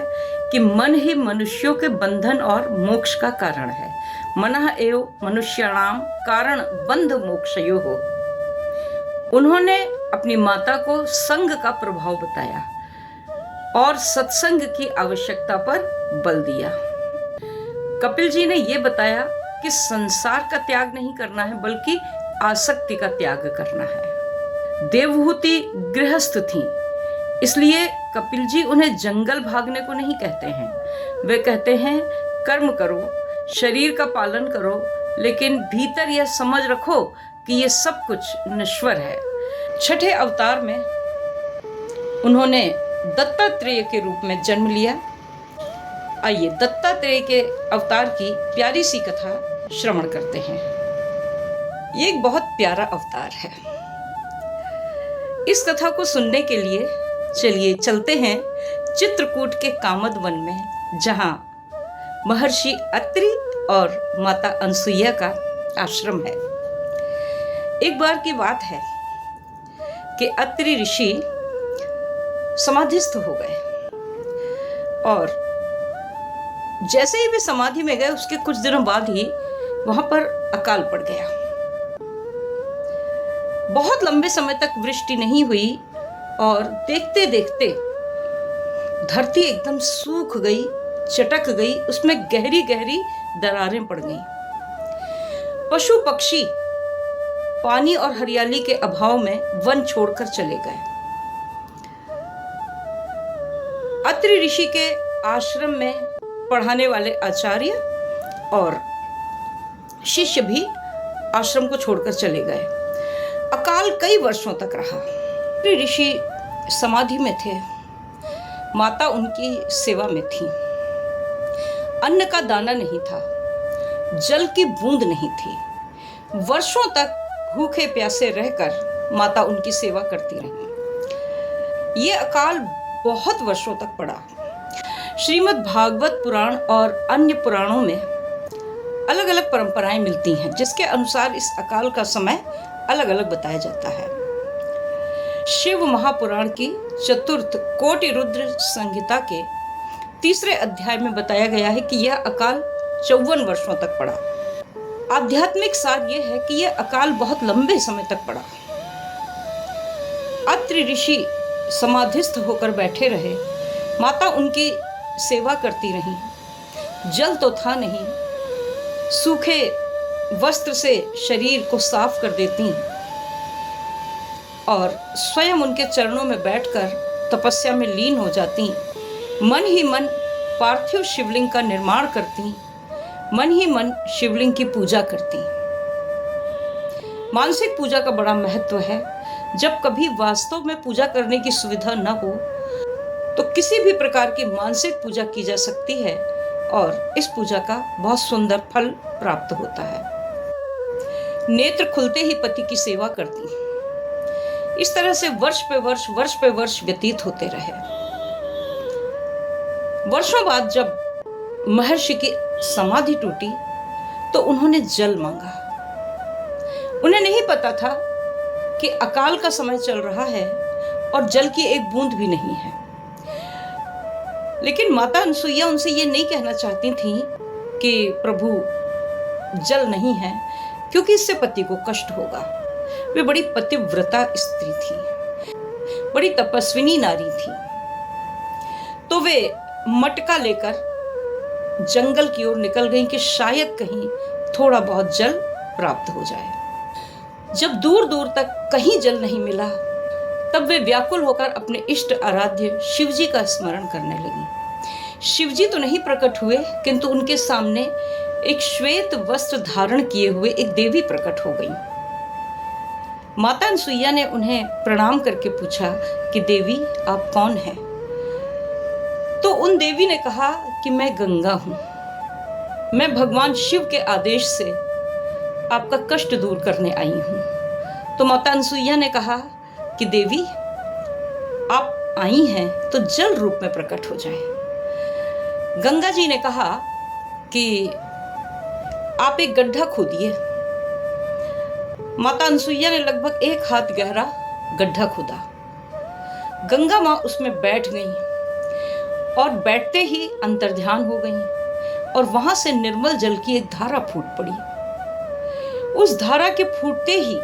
कि मन ही मनुष्यों के बंधन और मोक्ष का कारण है। मनः एव मनुष्याणाम कारण बंध मोक्षयोः। उन्होंने अपनी माता को संग का प्रभाव बताया और सत्संग की आवश्यकता पर बल दिया। कपिल जी ने यह बताया कि संसार का त्याग नहीं करना है बल्कि आसक्ति का त्याग करना है। देवहूति गृहस्थ थीं, इसलिए कपिल जी उन्हें जंगल भागने को नहीं कहते हैं। वे कहते हैं कर्म करो, शरीर का पालन करो, लेकिन भीतर यह समझ रखो कि ये सब कुछ नश्वर है। छठे अवतार में उन्होंने दत्तात्रेय के रूप में जन्म लिया। आइए दत्तात्रेय के अवतार की प्यारी सी कथा श्रवण करते हैं। ये एक बहुत प्यारा अवतार है। इस कथा को सुनने के लिए चलिए चलते हैं चित्रकूट के कामद वन में, जहां महर्षि अत्रि और माता अनसुईया का आश्रम है। एक बार की बात है कि अत्रि ऋषि समाधिस्थ हो गए और जैसे ही वे समाधि में गए उसके कुछ दिनों बाद ही वहां पर अकाल पड़ गया। बहुत लंबे समय तक वृष्टि नहीं हुई और देखते देखते धरती एकदम सूख गई, चटक गई, उसमें गहरी गहरी दरारें पड़ गईं। पशु पक्षी पानी और हरियाली के अभाव में वन छोड़कर चले गए। अत्रि ऋषि के आश्रम में पढ़ाने वाले आचार्य और शिष्य भी आश्रम को छोड़कर चले गए। अकाल कई वर्षों तक रहा। अत्रि ऋषि समाधि में थे, माता उनकी सेवा में थी। अन्न का दाना नहीं था, जल की बूंद नहीं थी। वर्षों तक भूखे प्यासे रहकर माता उनकी सेवा करती रही। ये अकाल बहुत वर्षों तक पड़ा। श्रीमद् भागवत पुराण और अन्य पुराणों में अलग अलग परंपराएं मिलती हैं, जिसके अनुसार इस अकाल का समय अलग अलग बताया जाता है। शिव महापुराण की चतुर्थ कोटि रुद्र संहिता के 3 अध्याय में बताया गया है कि यह अकाल 54 वर्षों तक पड़ा। आध्यात्मिक सार यह है कि यह अकाल बहुत लंबे समय तक पड़ा। अत्रि ऋषि समाधिस्थ होकर बैठे रहे, माता उनकी सेवा करती रही। जल तो था नहीं, सूखे वस्त्र से शरीर को साफ कर देती और स्वयं उनके चरणों में बैठकर तपस्या में लीन हो जाती। मन ही मन पार्थिव शिवलिंग का निर्माण करती, मन ही मन शिवलिंग की पूजा करती। मानसिक पूजा का बड़ा महत्व है। जब कभी वास्तव में पूजा करने की सुविधा न हो तो किसी भी प्रकार की मानसिक पूजा की जा सकती है और इस पूजा का बहुत सुंदर फल प्राप्त होता है। नेत्र खुलते ही पति की सेवा करती। इस तरह से वर्ष पे वर्ष व्यतीत होते रहे। वर्षों बाद जब महर्षि की समाधि टूटी तो उन्होंने जल मांगा। उन्हें नहीं पता था कि अकाल का समय चल रहा है और जल की एक बूंद भी नहीं है। लेकिन माता अनसुईया उनसे ये नहीं कहना चाहती थी कि प्रभु जल नहीं है, क्योंकि इससे पति को कष्ट होगा। वे बड़ी पतिव्रता स्त्री थी, बड़ी तपस्विनी नारी थी। तो वे मटका लेकर जंगल की ओर निकल गईं कि शायद कहीं थोड़ा बहुत जल प्राप्त हो जाए। जब दूर दूर तक कहीं जल नहीं मिला तब वे व्याकुल होकर अपने इष्ट आराध्य शिवजी का स्मरण करने लगी। शिवजी तो नहीं प्रकट हुए, किंतु उनके सामने एक श्वेत वस्त्र धारण किए हुए एक देवी प्रकट हो गई। माता अनसुईया ने उन्हें प्रणाम करके पूछा कि देवी आप कौन हैं? तो उन देवी ने कहा कि मैं गंगा हूं। मैं भगवान शिव के आदेश से आपका कष्ट दूर करने आई हूं। तो माता अनसुईया ने कहा कि देवी आप आई हैं तो जल रूप में प्रकट हो जाए। गंगा जी ने कहा कि आप एक गड्ढा खोदिए। माता अनसुईया ने लगभग 1 हाथ गहरा गड्ढा खोदा। गंगा मां उसमें बैठ गईं और बैठते ही अंतर्ध्यान हो गईं और वहां से निर्मल जल की एक धारा फूट पड़ी। उस धारा के फूटते ही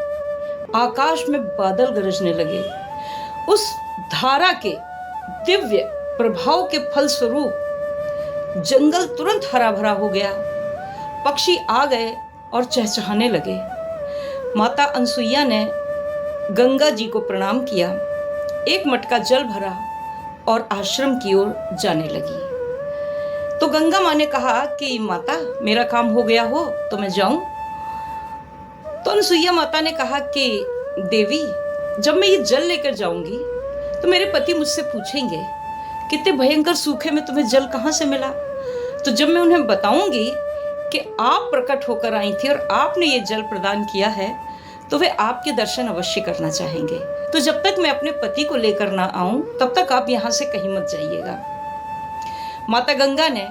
आकाश में बादल गरजने लगे। उस धारा के दिव्य प्रभाव के फलस्वरूप जंगल तुरंत हरा भरा हो गया। पक्षी आ गए और चहचहाने लगे। माता अनसुईया ने गंगा जी को प्रणाम किया, एक मटका जल भरा और आश्रम की ओर जाने लगी। तो गंगा माँ ने कहा कि माता मेरा काम हो गया हो तो मैं जाऊं? तो अनसुईया माता ने कहा कि देवी जब मैं ये जल लेकर जाऊंगी तो मेरे पति मुझसे पूछेंगे कितने भयंकर सूखे में तुम्हें जल कहाँ से मिला। तो जब मैं उन्हें बताऊंगी कि आप प्रकट होकर आई थी और आपने ये जल प्रदान किया है, तो वे आपके दर्शन अवश्य करना चाहेंगे। तो जब तक मैं अपने पति को लेकर ना आऊं, तब तक आप यहाँ से कहीं मत जाइएगा। माता गंगा ने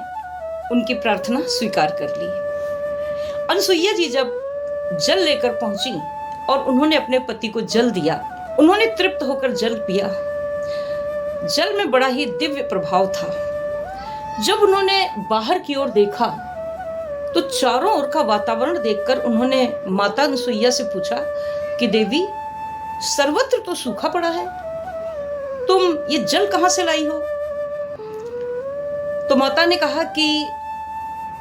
उनकी प्रार्थना स्वीकार कर ली। अनसुईया जी जब जल लेकर पहुंची और उन्होंने अपने पति को जल दिया, उन्होंने तृप्त होकर जल पिया। जल में बड़ा ही दिव्य प्रभाव था। जब उन्होंने बाहर की ओर देखा तो चारों ओर का वातावरण देखकर उन्होंने माता अनसुईया से पूछा कि देवी, सर्वत्र तो सूखा पड़ा है, तुम ये जल कहां से लाई हो? तो माता ने कहा कि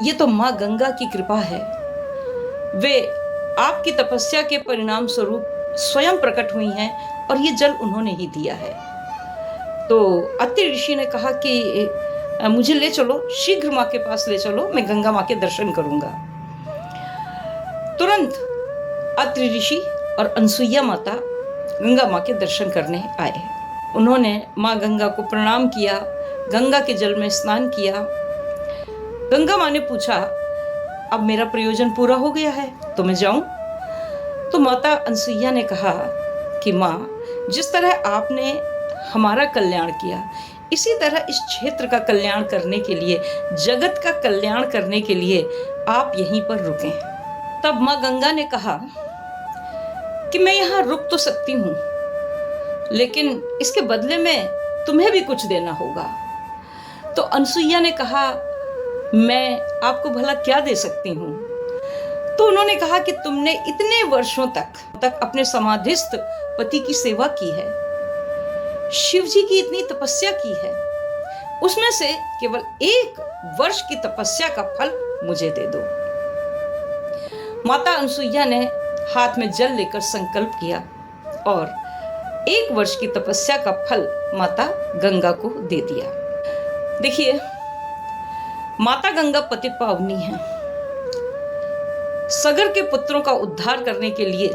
ये तो मां गंगा की कृपा है, वे आपकी तपस्या के परिणाम स्वरूप स्वयं प्रकट हुई हैं और ये जल उन्होंने ही दिया है। तो अत्रि ऋषि ने कहा कि मुझे ले चलो, शीघ्र मां के पास ले चलो, मैं गंगा मां के दर्शन करूंगा। तुरंत अत्रि ऋषि और अनसुईया माता गंगा मां के दर्शन करने आए। उन्होंने मां गंगा को प्रणाम किया, गंगा के जल में स्नान किया। गंगा मां ने पूछा, अब मेरा प्रयोजन पूरा हो गया है तो मैं जाऊं? तो माता अनसुईया ने कहा कि मां, जिस तरह आपने हमारा कल्याण किया, इसी तरह इस क्षेत्र का कल्याण करने के लिए, जगत का कल्याण करने के लिए आप यहीं पर रुकें। तब मां गंगा ने कहा कि मैं यहाँ रुक तो सकती हूँ, लेकिन इसके बदले में तुम्हें भी कुछ देना होगा। तो अनसुईया ने कहा, मैं आपको भला क्या दे सकती हूँ? तो उन्होंने कहा कि तुमने इतने वर्षों तक अपने समाधिस्थ पति की सेवा की है, शिव जी की इतनी तपस्या की है, उसमें से केवल 1 वर्ष की तपस्या का फल मुझे दे दो। माता अनसुईया ने हाथ में जल लेकर संकल्प किया और 1 वर्ष की तपस्या का फल माता गंगा को दे दिया। देखिए, माता गंगा पतित पावनी है। सगर के पुत्रों का उद्धार करने के लिए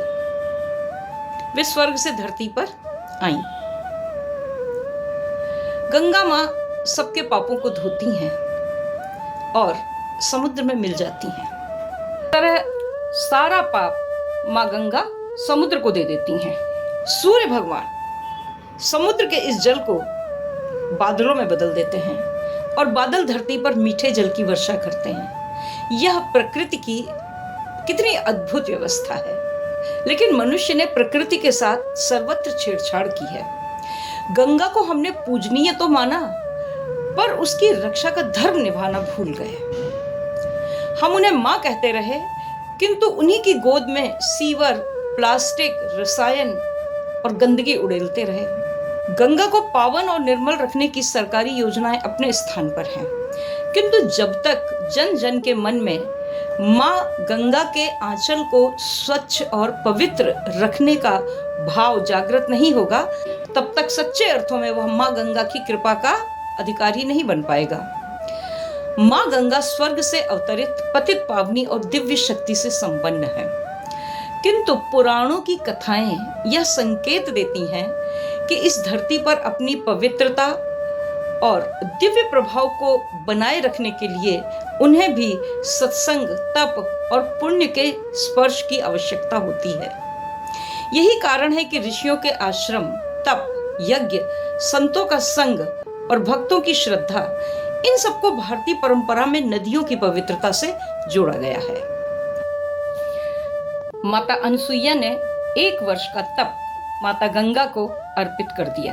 वे स्वर्ग से धरती पर आईं। गंगा मां सबके पापों को धोती हैं और समुद्र में मिल जाती हैं। तरह सारा पाप मां गंगा समुद्र को दे देती हैं। सूर्य भगवान समुद्र के इस जल को बादलों में बदल देते हैं और बादल धरती पर मीठे जल की वर्षा करते हैं। यह प्रकृति की कितनी अद्भुत व्यवस्था है। लेकिन मनुष्य ने प्रकृति के साथ सर्वत्र छेड़छाड़ की है। गंगा को हमने पूजनीय तो माना, पर उसकी रक्षा का धर्म निभाना भूल गए। हम उन्हें मां कहते रहे, किंतु उन्हीं की गोद में सीवर, प्लास्टिक, रसायन और गंदगी उड़ेलते रहे। गंगा को पावन और निर्मल रखने की सरकारी योजनाएं अपने स्थान पर हैं, किंतु जब तक जन जन के मन में मां गंगा के आंचल को स्वच्छ और पवित्र रखने का भाव जागृत नहीं होगा, तब तक सच्चे अर्थों में वह मां गंगा की कृपा का अधिकारी नहीं बन पाएगा। मां गंगा स्वर्ग से अवतरित पतित पावनी और दिव्य शक्ति से संपन्न है, किंतु पुराणों की कथाएं यह संकेत देती हैं कि इस धरती पर अपनी पवित्रता और दिव्य प्रभाव को बनाए रखने के लिए उन्हें भी सत्संग, तप और पुण्य के स्पर्श की आवश्यकता होती है। यही कारण है कि ऋषियों के आश्रम, तप, यज्ञ, संतों का संग और भक्तों की श्रद्धा, इन सबको भारतीय परंपरा में नदियों की पवित्रता से जोड़ा गया है। माता अनसुईया ने 1 वर्ष का तप माता गंगा को अर्पित कर दिया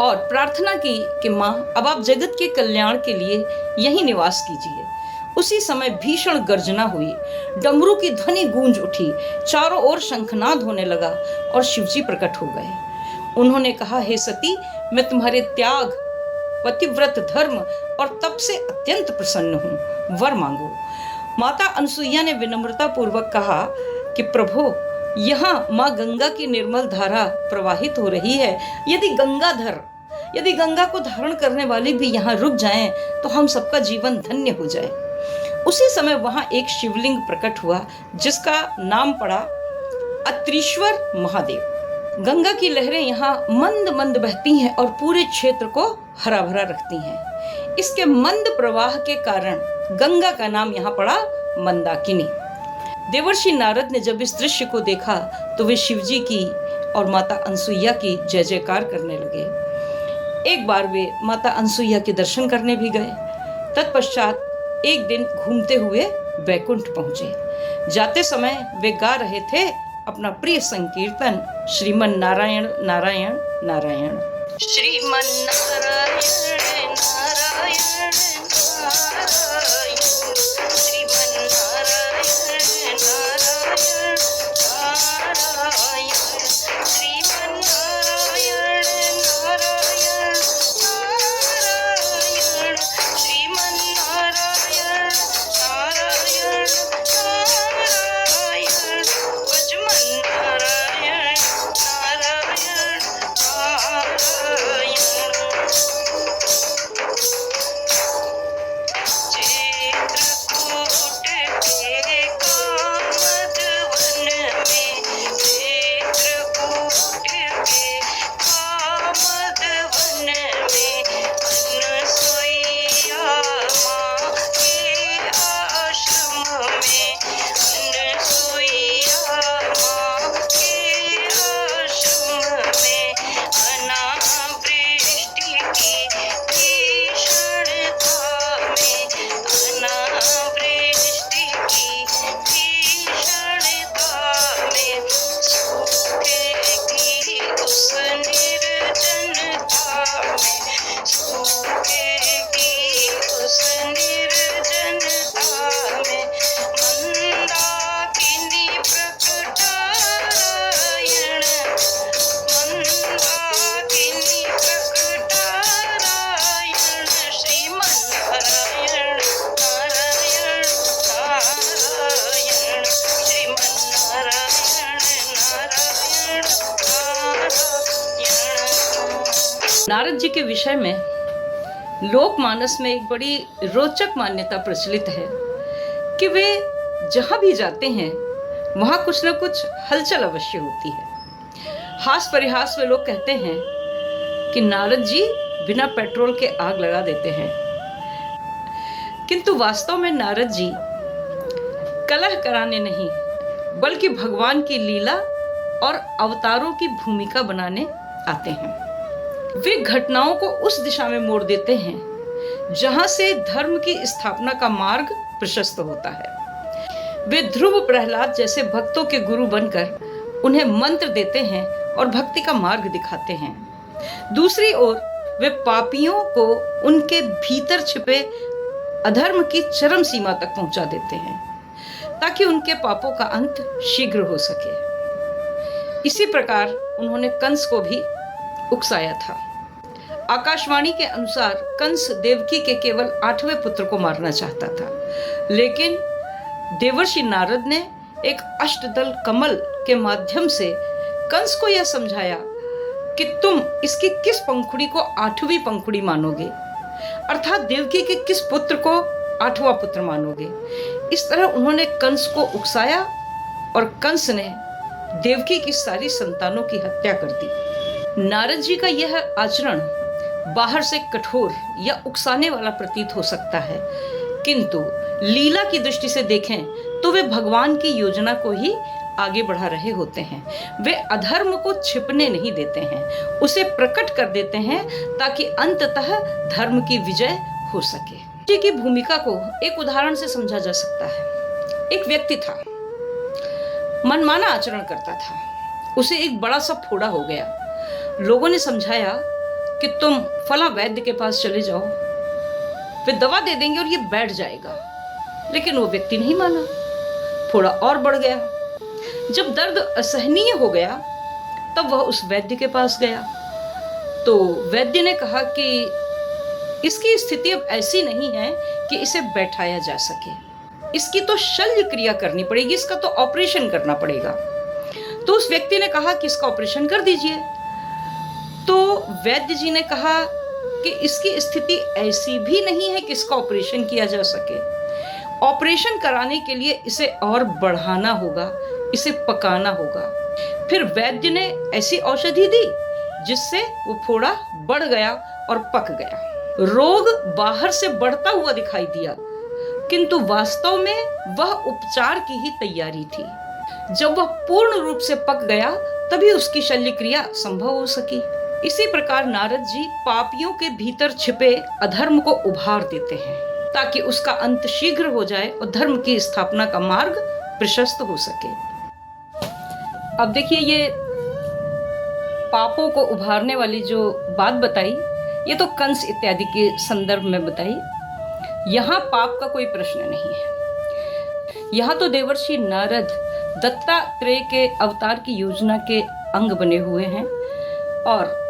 और प्रार्थना की कि मां, अब आप जगत के कल्याण के लिए यहीं निवास कीजिए। उसी समय भीषण गर्जना हुई, डमरू की ध्वनि गूंज उठी, चारों ओर शंखनाद होने लगा और शिवजी प्रकट हो गए। उन्होंने कहा, हे सती, मैं तुम्हारे त्याग, पतिव्रत धर्म और तप से अत्यंत प्रसन्न हूँ, वर मांगो। माता अनसुईया ने विनम्रता पूर्वक कहा कि प्रभु, यहाँ माँ गंगा की निर्मल धारा प्रवाहित हो रही है। यदि गंगा को धारण करने वाले भी यहाँ रुक जाएं, तो हम सबका जीवन धन्य हो जाए। उसी समय वहाँ एक शिवलिंग प्रकट हुआ, जिसका नाम पड़ा अत्रीश्वर महादेव। गंगा की लहरें यहाँ मंद मंद बहती हैं और पूरे क्षेत्र को हरा भरा रखती हैं। इसके मंद प्रवाह के कारण गंगा का नाम यहाँ पड़ा मंदाकिनी। देवर्षि नारद ने जब इस दृश्य को देखा तो वे शिवजी की और माता अनसुईया की जय जयकार करने लगे। एक बार वे माता अनसुईया के दर्शन करने भी गए। तत्पश्चात एक दिन घूमते हुए बैकुंठ पहुंचे। जाते समय वे गा रहे थे अपना प्रिय संकीर्तन, श्रीमन नारायण नारायण नारायण, श्रीमन नारायण नारायण नारायण, श्रीमन नारायण नारायण नारायण, श्रीमन नारायण नारायण नारायण, श्रीमन नारायण नारायण नारायण, भजमन नारायण नारायण नारायण। नारद जी के विषय में लोकमानस में एक बड़ी रोचक मान्यता प्रचलित है कि वे जहां भी जाते हैं वहां कुछ न कुछ हलचल अवश्य होती है। हास परिहास में लोग कहते हैं कि नारद जी बिना पेट्रोल के आग लगा देते हैं, किंतु वास्तव में नारद जी कलह कराने नहीं बल्कि भगवान की लीला और अवतारों की भूमिका बनाने आते हैं। वे घटनाओं को उस दिशा में मोड़ देते हैं जहां से धर्म की स्थापना का मार्ग प्रशस्त होता है। वे ध्रुव प्रहलाद जैसे भक्तों के गुरु बनकर उन्हें मंत्र देते हैं और भक्ति का मार्ग दिखाते हैं। दूसरी ओर वे पापियों को उनके भीतर छिपे अधर्म की चरम सीमा तक पहुंचा देते हैं ताकि उनके पापों का अंत शीघ्र हो सके। इसी प्रकार उन्होंने कंस को भी उकसाया था। आकाशवाणी के अनुसार कंस देवकी के केवल 8वें पुत्र को मारना चाहता था, लेकिन देवर्षि नारद ने एक अष्टदल कमल के माध्यम से कंस को यह समझाया कि तुम इसकी किस पंखुड़ी को 8वीं पंखुड़ी मानोगे, अर्थात देवकी के किस पुत्र को 8वां पुत्र मानोगे। इस तरह उन्होंने कंस को उकसाया और कंस ने देवकी की सारी संतानों की हत्या कर दी। नारद जी का यह आचरण बाहर से कठोर या उकसाने वाला प्रतीत हो सकता है, किंतु लीला की दृष्टि से देखें तो वे भगवान की योजना को ही आगे बढ़ा रहे होते हैं। वे अधर्म को छिपने नहीं देते हैं, उसे प्रकट कर देते हैं ताकि अंततः धर्म की विजय हो सके। जी की भूमिका को एक उदाहरण से समझा जा सकता है। एक व्यक्ति था, मनमाना आचरण करता था, उसे एक बड़ा सा फोड़ा हो गया। लोगों ने समझाया कि तुम फला वैद्य के पास चले जाओ, वे दवा दे देंगे और ये बैठ जाएगा, लेकिन वो व्यक्ति नहीं माना। फोड़ा और बढ़ गया। जब दर्द असहनीय हो गया तब वह उस वैद्य के पास गया, तो वैद्य ने कहा कि इसकी स्थिति अब ऐसी नहीं है कि इसे बैठाया जा सके, इसकी तो शल्य क्रिया करनी पड़ेगी, इसका तो ऑपरेशन करना पड़ेगा। तो उस व्यक्ति ने कहा कि इसका ऑपरेशन कर दीजिए। तो वैद्य जी ने कहा कि इसकी स्थिति ऐसी भी नहीं है कि इसका ऑपरेशन किया जा सके। ऑपरेशन कराने के लिए इसे और बढ़ाना होगा, इसे पकाना होगा। फिर वैद्य ने ऐसी औषधि दी जिससे वो फोड़ा बढ़ गया और पक गया। रोग बाहर से बढ़ता हुआ दिखाई दिया, किंतु वास्तव में वह उपचार की ही तैयारी थी। जब वह पूर्ण रूप से पक गया तभी उसकी शल्य क्रिया संभव हो सकी। इसी प्रकार नारद जी पापियों के भीतर छिपे अधर्म को उभार देते हैं ताकि उसका अंत शीघ्र हो जाए और धर्म की स्थापना का मार्ग प्रशस्त हो सके। अब देखिए, ये पापों को उभारने वाली जो बात बताई, ये तो कंस इत्यादि के संदर्भ में बताई। यहाँ पाप का कोई प्रश्न नहीं है। यहाँ तो देवर्षि नारद दत्तात्रेय के अवतार की योजना के अंग बने हुए हैं और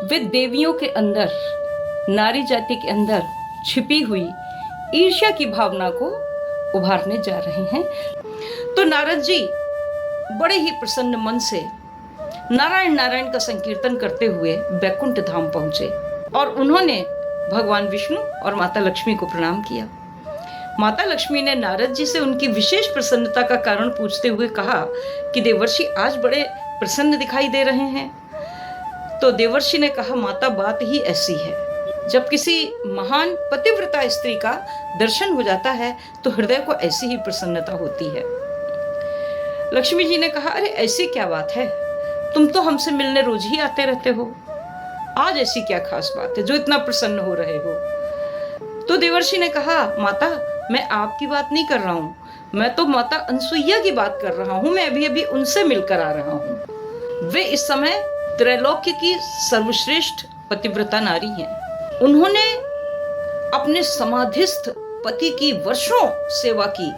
वे देवियों के अंदर, नारी जाति के अंदर छिपी हुई ईर्ष्या की भावना को उभारने जा रहे हैं। तो नारद जी बड़े ही प्रसन्न मन से नारायण नारायण का संकीर्तन करते हुए बैकुंठ धाम पहुंचे और उन्होंने भगवान विष्णु और माता लक्ष्मी को प्रणाम किया। माता लक्ष्मी ने नारद जी से उनकी विशेष प्रसन्नता का कारण पूछते हुए कहा कि देवर्षि आज बड़े प्रसन्न दिखाई दे रहे हैं। तो देवर्षि ने कहा, माता बात ही ऐसी है, जब किसी महान पतिव्रता स्त्री का दर्शन हो जाता है तो हृदय को ऐसी ही प्रसन्नता होती है। लक्ष्मी जी ने कहा, अरे ऐसी क्या बात है, तुम तो हमसे मिलने रोज ही आते रहते हो, आज ऐसी क्या खास बात है जो इतना प्रसन्न हो रहे हो। तो देवर्षि ने कहा, माता मैं आपकी बात नहीं कर रहा हूँ, मैं तो माता अनसुईया की बात कर रहा हूँ। मैं अभी अभी उनसे मिलकर आ रहा हूँ। वे इस समय त्रैलोक्य की सर्वश्रेष्ठ पतिव्रता नारी हैं। उन्होंने अपने समाधिस्थ पति की वर्षों सेवा की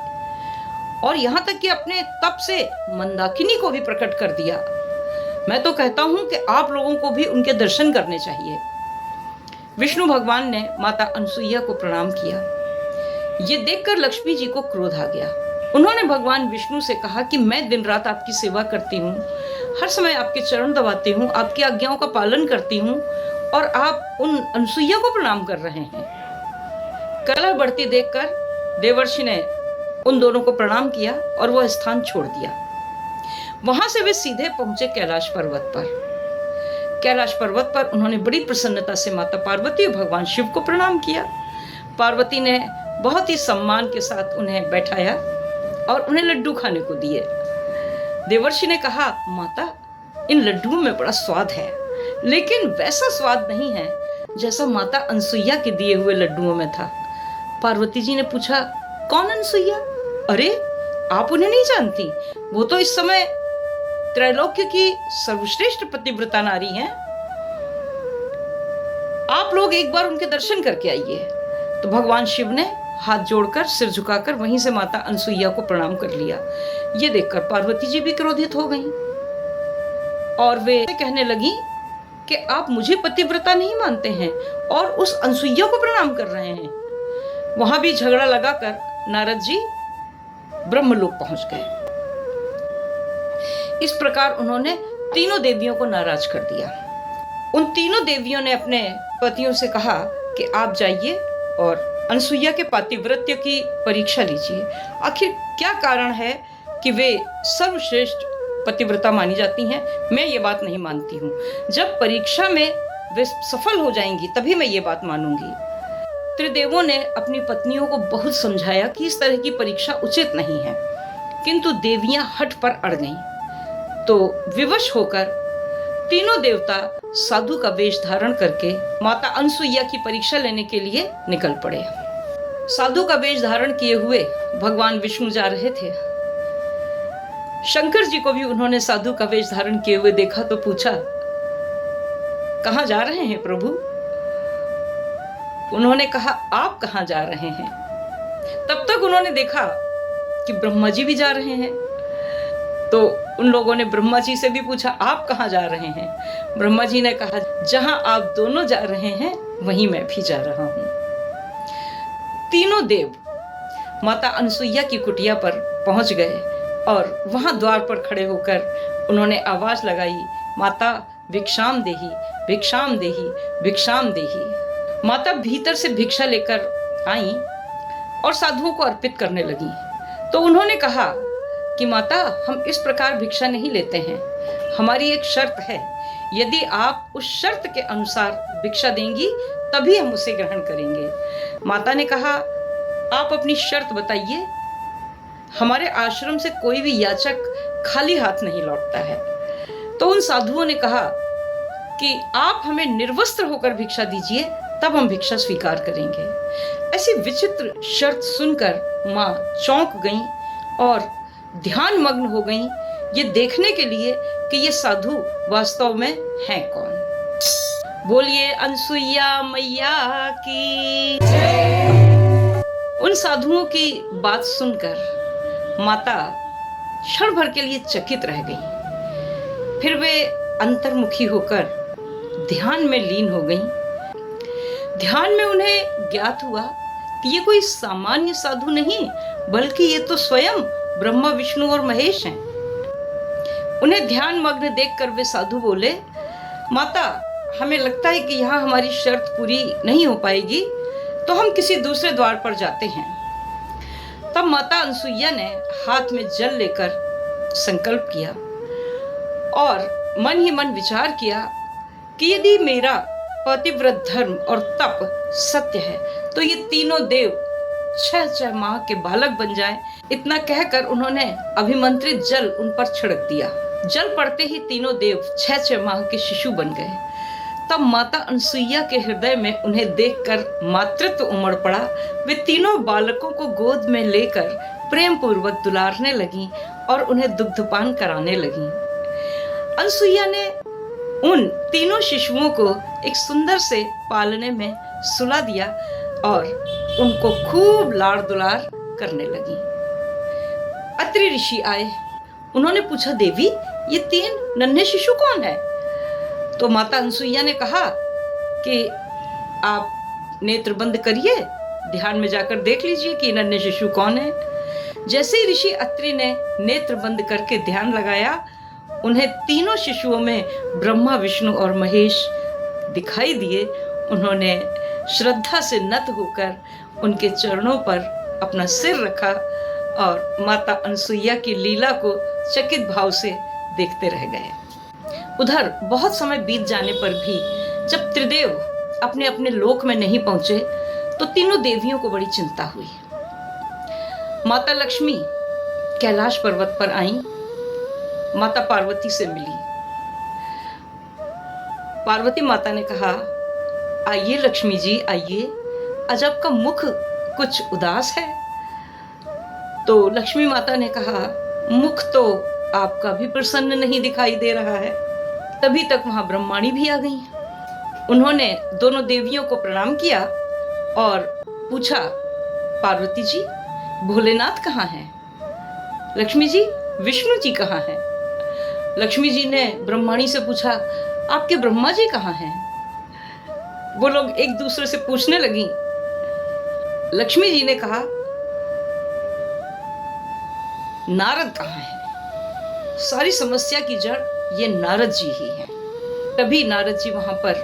और यहाँ तक कि अपने तप से मंदाकिनी को भी प्रकट कर दिया। मैं तो कहता हूँ कि आप लोगों को भी उनके दर्शन करने चाहिए। विष्णु भगवान ने माता अनसुईया को प्रणाम किया। ये देखकर लक्ष्मी जी को क्रोध आ गया। उन्होंने भगवान विष्णु से कहा कि मैं दिन रात आपकी सेवा करती हूँ, हर समय आपके चरण दबाती हूँ, आपकी आज्ञाओं का पालन करती हूँ और आप उन अनसुईया को प्रणाम कर रहे हैं। कलह बढ़ती देखकर देवर्षि ने उन दोनों को प्रणाम किया और वह स्थान छोड़ दिया। वहां से वे सीधे पहुंचे कैलाश पर्वत पर। कैलाश पर्वत पर उन्होंने बड़ी प्रसन्नता से माता पार्वती और भगवान शिव को प्रणाम किया। पार्वती ने बहुत ही सम्मान के साथ उन्हें बैठाया और उन्हें लड्डू खाने को दिए। देवर्षि ने कहा, माता इन लड्डुओं में बड़ा स्वाद है, लेकिन वैसा स्वाद नहीं है जैसा माता अनसुईया के दिए हुए लड्डुओं में था। पार्वती जी ने पूछा, कौन अनसुईया? अरे आप उन्हें नहीं जानती? वो तो इस समय त्रैलोक्य की सर्वश्रेष्ठ पतिव्रता नारी हैं। आप लोग एक बार उनके दर्शन करके आइए। तो भगवान शिव ने हाथ जोड़कर, सिर झुकाकर वहीं से माता अनसुईया को प्रणाम कर लिया। ये देखकर पार्वती जी भी क्रोधित हो गईं और वे कहने लगी कि आप मुझे पतिव्रता नहीं मानते हैं और उस अनसुईया को प्रणाम कर रहे हैं। वहां भी झगड़ा लगाकर नारद जी ब्रह्मलोक पहुंच गए। इस प्रकार उन्होंने तीनों देवियों को नाराज कर दिया। उन तीनों देवियों ने अपने पतियों से कहा कि आप जाइए और अनसुईया के पातिव्रत्य की परीक्षा लीजिए। आखिर क्या कारण है कि वे सर्वश्रेष्ठ पतिव्रता मानी जाती हैं? मैं ये बात नहीं मानती हूँ। जब परीक्षा में वे सफल हो जाएंगी तभी मैं ये बात मानूंगी। त्रिदेवों ने अपनी पत्नियों को बहुत समझाया कि इस तरह की परीक्षा उचित नहीं है, किंतु देवियां हठ पर अड़ गईं। तो विवश होकर तीनों देवता साधु का वेश धारण करके माता अनसुईया की परीक्षा लेने के लिए निकल पड़े। साधु का वेश धारण किए हुए भगवान विष्णु जा रहे थे। शंकर जी को भी उन्होंने साधु का वेश धारण किए हुए देखा तो पूछा, कहाँ जा रहे हैं प्रभु? उन्होंने कहा, आप कहाँ जा रहे हैं? तब तक उन्होंने देखा कि ब्रह्मा जी भी जा रहे हैं। तो उन लोगों ने ब्रह्मा जी से भी पूछा, आप कहाँ जा रहे हैं? ब्रह्मा जी ने कहा, जहां आप दोनों जा रहे हैं वहीं मैं भी जा रहा हूं। तीनों देव माता अनसुईया की कुटिया पर पहुंच गए और वहां द्वार पर खड़े होकर उन्होंने आवाज लगाई, माता भिक्षाम देही, भिक्षाम देही, भिक्षाम देही। माता भीतर से भिक्षा लेकर आई और साधुओं को अर्पित करने लगी। तो उन्होंने कहा कि माता, हम इस प्रकार भिक्षा नहीं लेते हैं, हमारी एक शर्त है, यदि आप उस शर्त के अनुसार भिक्षा देंगी तभी हम उसे ग्रहण करेंगे। माता ने कहा, आप अपनी शर्त बताइए। हमारे आश्रम से कोई भी याचक खाली हाथ नहीं लौटता है। तो उन साधुओं ने कहा कि आप हमें निर्वस्त्र होकर भिक्षा दीजिए, तब हम भिक्षा स्वीकार करेंगे। ऐसी विचित्र शर्त सुनकर माँ चौंक गईं और ध्यान मग्न हो गईं, ये देखने के लिए कि ये साधु वास्तव में हैं कौन। बोलिए अनसुईया मैया की जय। उन साधुओं की बात सुनकर माता क्षण भर के लिए चकित रह गईं। फिर वे अंतर्मुखी होकर ध्यान में लीन हो गईं। ध्यान में उन्हें ज्ञात हुआ कि ये कोई सामान्य साधु नहीं, बल्कि ये तो स्वयं ब्रह्मा, विष्णु और महेश हैं। उन्हें ध्यान मग्न देखकर वे साधु बोले, माता, हमें लगता है कि यहाँ हमारी शर्त पूरी नहीं हो पाएगी, तो हम किसी दूसरे द्वार पर जाते हैं। तब माता अनसुईया ने हाथ में जल लेकर संकल्प किया और मन ही मन विचार किया कि यदि मेरा पतिव्रत धर्म और तप सत्य है तो ये तीनों देव 6 माह के बालक बन जाएं। इतना कहकर उन्होंने अभिमंत्रित जल उन पर छिड़क दिया। जल पड़ते ही तीनों देव 6 माह के शिशु बन गए। तब माता अनसुईया के हृदय में उन्हें देखकर मातृत्व उमड़ पड़ा। वे तीनों बालकों को गोद में लेकर प्रेम पूर्वक दुलारने लगीं और उन्हें दुग्धपान कराने लगीं। अनसुईया ने उन तीनों शिशुओं को एक सुंदर से पालने में सुला दिया और उनको खूब लाड़ दुलार करने लगी। अत्रि ऋषि आए। उन्होंने पूछा, देवी, ये 3 नन्हे शिशु कौन है? तो माता अनसुईया ने कहा कि आप नेत्र बंद करिए, ध्यान में जाकर देख लीजिए कि नन्हे शिशु कौन है। जैसे ही ऋषि अत्रि ने नेत्र बंद करके ध्यान लगाया, उन्हें तीनों शिशुओं में ब्रह्मा, विष्णु और महेश दिखाई दिए। उन्होंने श्रद्धा से नत होकर उनके चरणों पर अपना सिर रखा और माता अनसुईया की लीला को चकित भाव से देखते रह गए। उधर बहुत समय बीत जाने पर भी जब त्रिदेव अपने अपने लोक में नहीं पहुंचे तो तीनों देवियों को बड़ी चिंता हुई। माता लक्ष्मी कैलाश पर्वत पर आईं, माता पार्वती से मिली। पार्वती माता ने कहा, आइए लक्ष्मी जी, आइए, आज आपका मुख कुछ उदास है। तो लक्ष्मी माता ने कहा, मुख तो आपका भी प्रसन्न नहीं दिखाई दे रहा है। तभी तक वहां ब्रह्माणी भी आ गई। उन्होंने दोनों देवियों को प्रणाम किया और पूछा, पार्वती जी, भोलेनाथ कहाँ हैं? लक्ष्मी जी, विष्णु जी कहाँ हैं? लक्ष्मी जी ने ब्रह्माणी से पूछा, आपके ब्रह्मा जी कहाँ हैं? वो लोग एक दूसरे से पूछने लगी। लक्ष्मी जी ने कहा, नारद कहाँ है? सारी समस्या की जड़ ये नारद जी ही हैं। तभी नारद जी वहां पर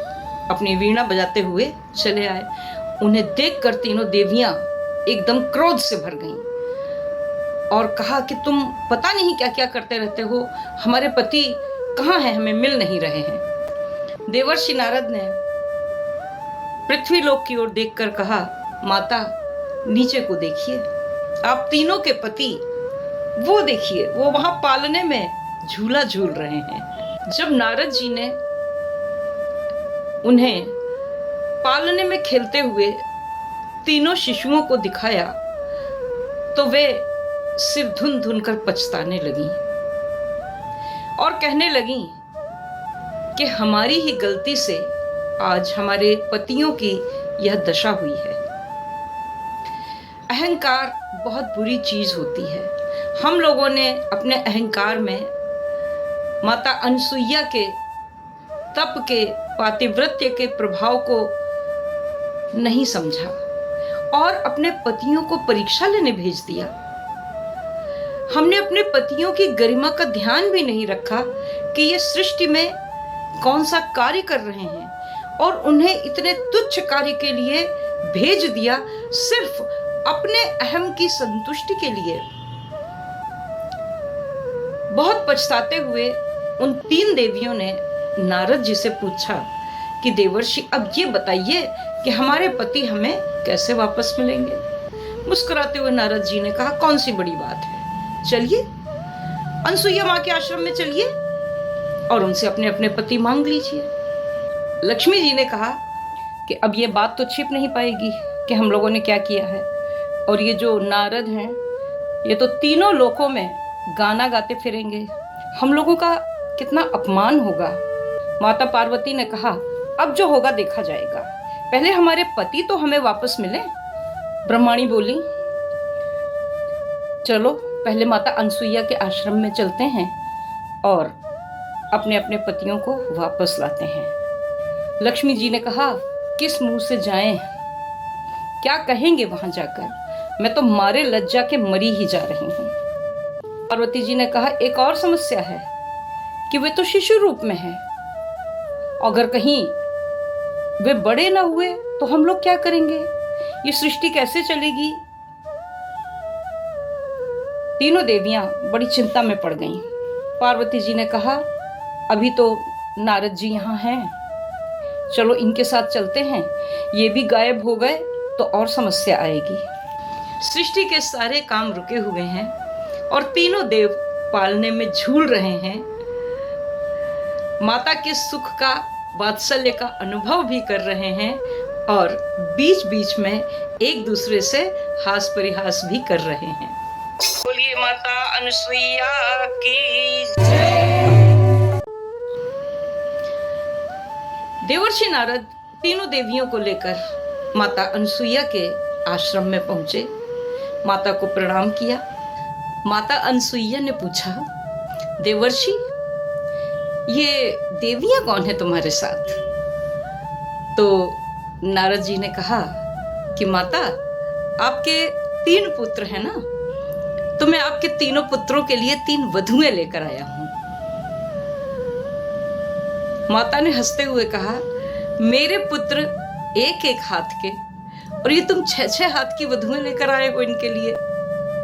अपनी वीणा बजाते हुए चले आए। उन्हें देखकर तीनों देवियां एकदम क्रोध से भर गईं और कहा कि तुम पता नहीं क्या क्या करते रहते हो, हमारे पति कहाँ हैं, हमें मिल नहीं रहे हैं। देवर्षि नारद ने पृथ्वी लोक की ओर देखकर कहा, माता नीचे को देखिए, आप तीनों के पति वो देखिए, वो वहां पालने में झूला झूल रहे हैं। जब नारद जी ने उन्हें पालने में खेलते हुए तीनों शिशुओं को दिखाया तो वे सिर धुन धुन कर पछताने लगी और कहने लगी कि हमारी ही गलती से आज हमारे पतियों की यह दशा हुई है। अहंकार बहुत बुरी चीज होती है। हम लोगों ने अपने अहंकार में माता अनसुईया के तप के पातिव्रत्य के प्रभाव को नहीं समझा और अपने पतियों को परीक्षा लेने भेज दिया। हमने अपने पतियों की गरिमा का ध्यान भी नहीं रखा कि ये सृष्टि में कौन सा कार्य कर रहे हैं और उन्हें इतने तुच्छ कार्य के लिए भेज दिया, सिर्फ अपने अहम की संतुष्टि के लिए। बहुत पछताते हुए उन 3 देवियों ने नारद जी से पूछा कि देवर्षि अब ये बताइए कि हमारे पति हमें कैसे वापस मिलेंगे। मुस्कुराते हुए नारद जी ने कहा, कौन सी बड़ी बात है, चलिए अनसुईया माँ के आश्रम में चलिए और उनसे अपने अपने पति मांग लीजिए। लक्ष्मी जी ने कहा कि अब ये बात तो छिप नहीं पाएगी कि हम लोगों ने क्या किया है, और ये जो नारद हैं ये तो तीनों लोकों में गाना गाते फिरेंगे, हम लोगों का कितना अपमान होगा। माता पार्वती ने कहा, अब जो होगा देखा जाएगा, पहले हमारे पति तो हमें वापस मिले। ब्रह्माणी बोली, चलो पहले माता अनसुईया के आश्रम में चलते हैं और अपने अपने पतियों को वापस लाते हैं। लक्ष्मी जी ने कहा, किस मुंह से जाएं, क्या कहेंगे वहां जाकर, मैं तो मारे लज्जा के मरी ही जा रही हूं। पार्वती जी ने कहा, एक और समस्या है कि वे तो शिशु रूप में हैं, अगर कहीं वे बड़े ना हुए तो हम लोग क्या करेंगे, ये सृष्टि कैसे चलेगी। तीनों देवियां बड़ी चिंता में पड़ गईं। पार्वती जी ने कहा, अभी तो नारद जी यहाँ हैं, चलो इनके साथ चलते हैं, ये भी गायब हो गए तो और समस्या आएगी। सृष्टि के सारे काम रुके हुए हैं और तीनों देव पालने में झूल रहे हैं, माता के सुख का, वात्सल्य का अनुभव भी कर रहे हैं और बीच बीच में एक दूसरे से हास परिहास भी कर रहे हैं। बोलिए माता अनसुईया की जय। देवर्षि नारद तीनों देवियों को लेकर माता अनसुईया के आश्रम में पहुंचे, माता को प्रणाम किया। माता अनसुईया ने पूछा, देवर्षि ये देवियां कौन है तुम्हारे साथ। तो नारद जी ने कहा कि माता आपके 3 पुत्र हैं ना, तो मैं आपके तीनों पुत्रों के लिए 3 वधुएं लेकर आया हूं। माता ने हंसते हुए कहा, मेरे पुत्र 1-1 हाथ के और ये तुम 6-6 हाथ की वधुएं लेकर आए हो इनके लिए।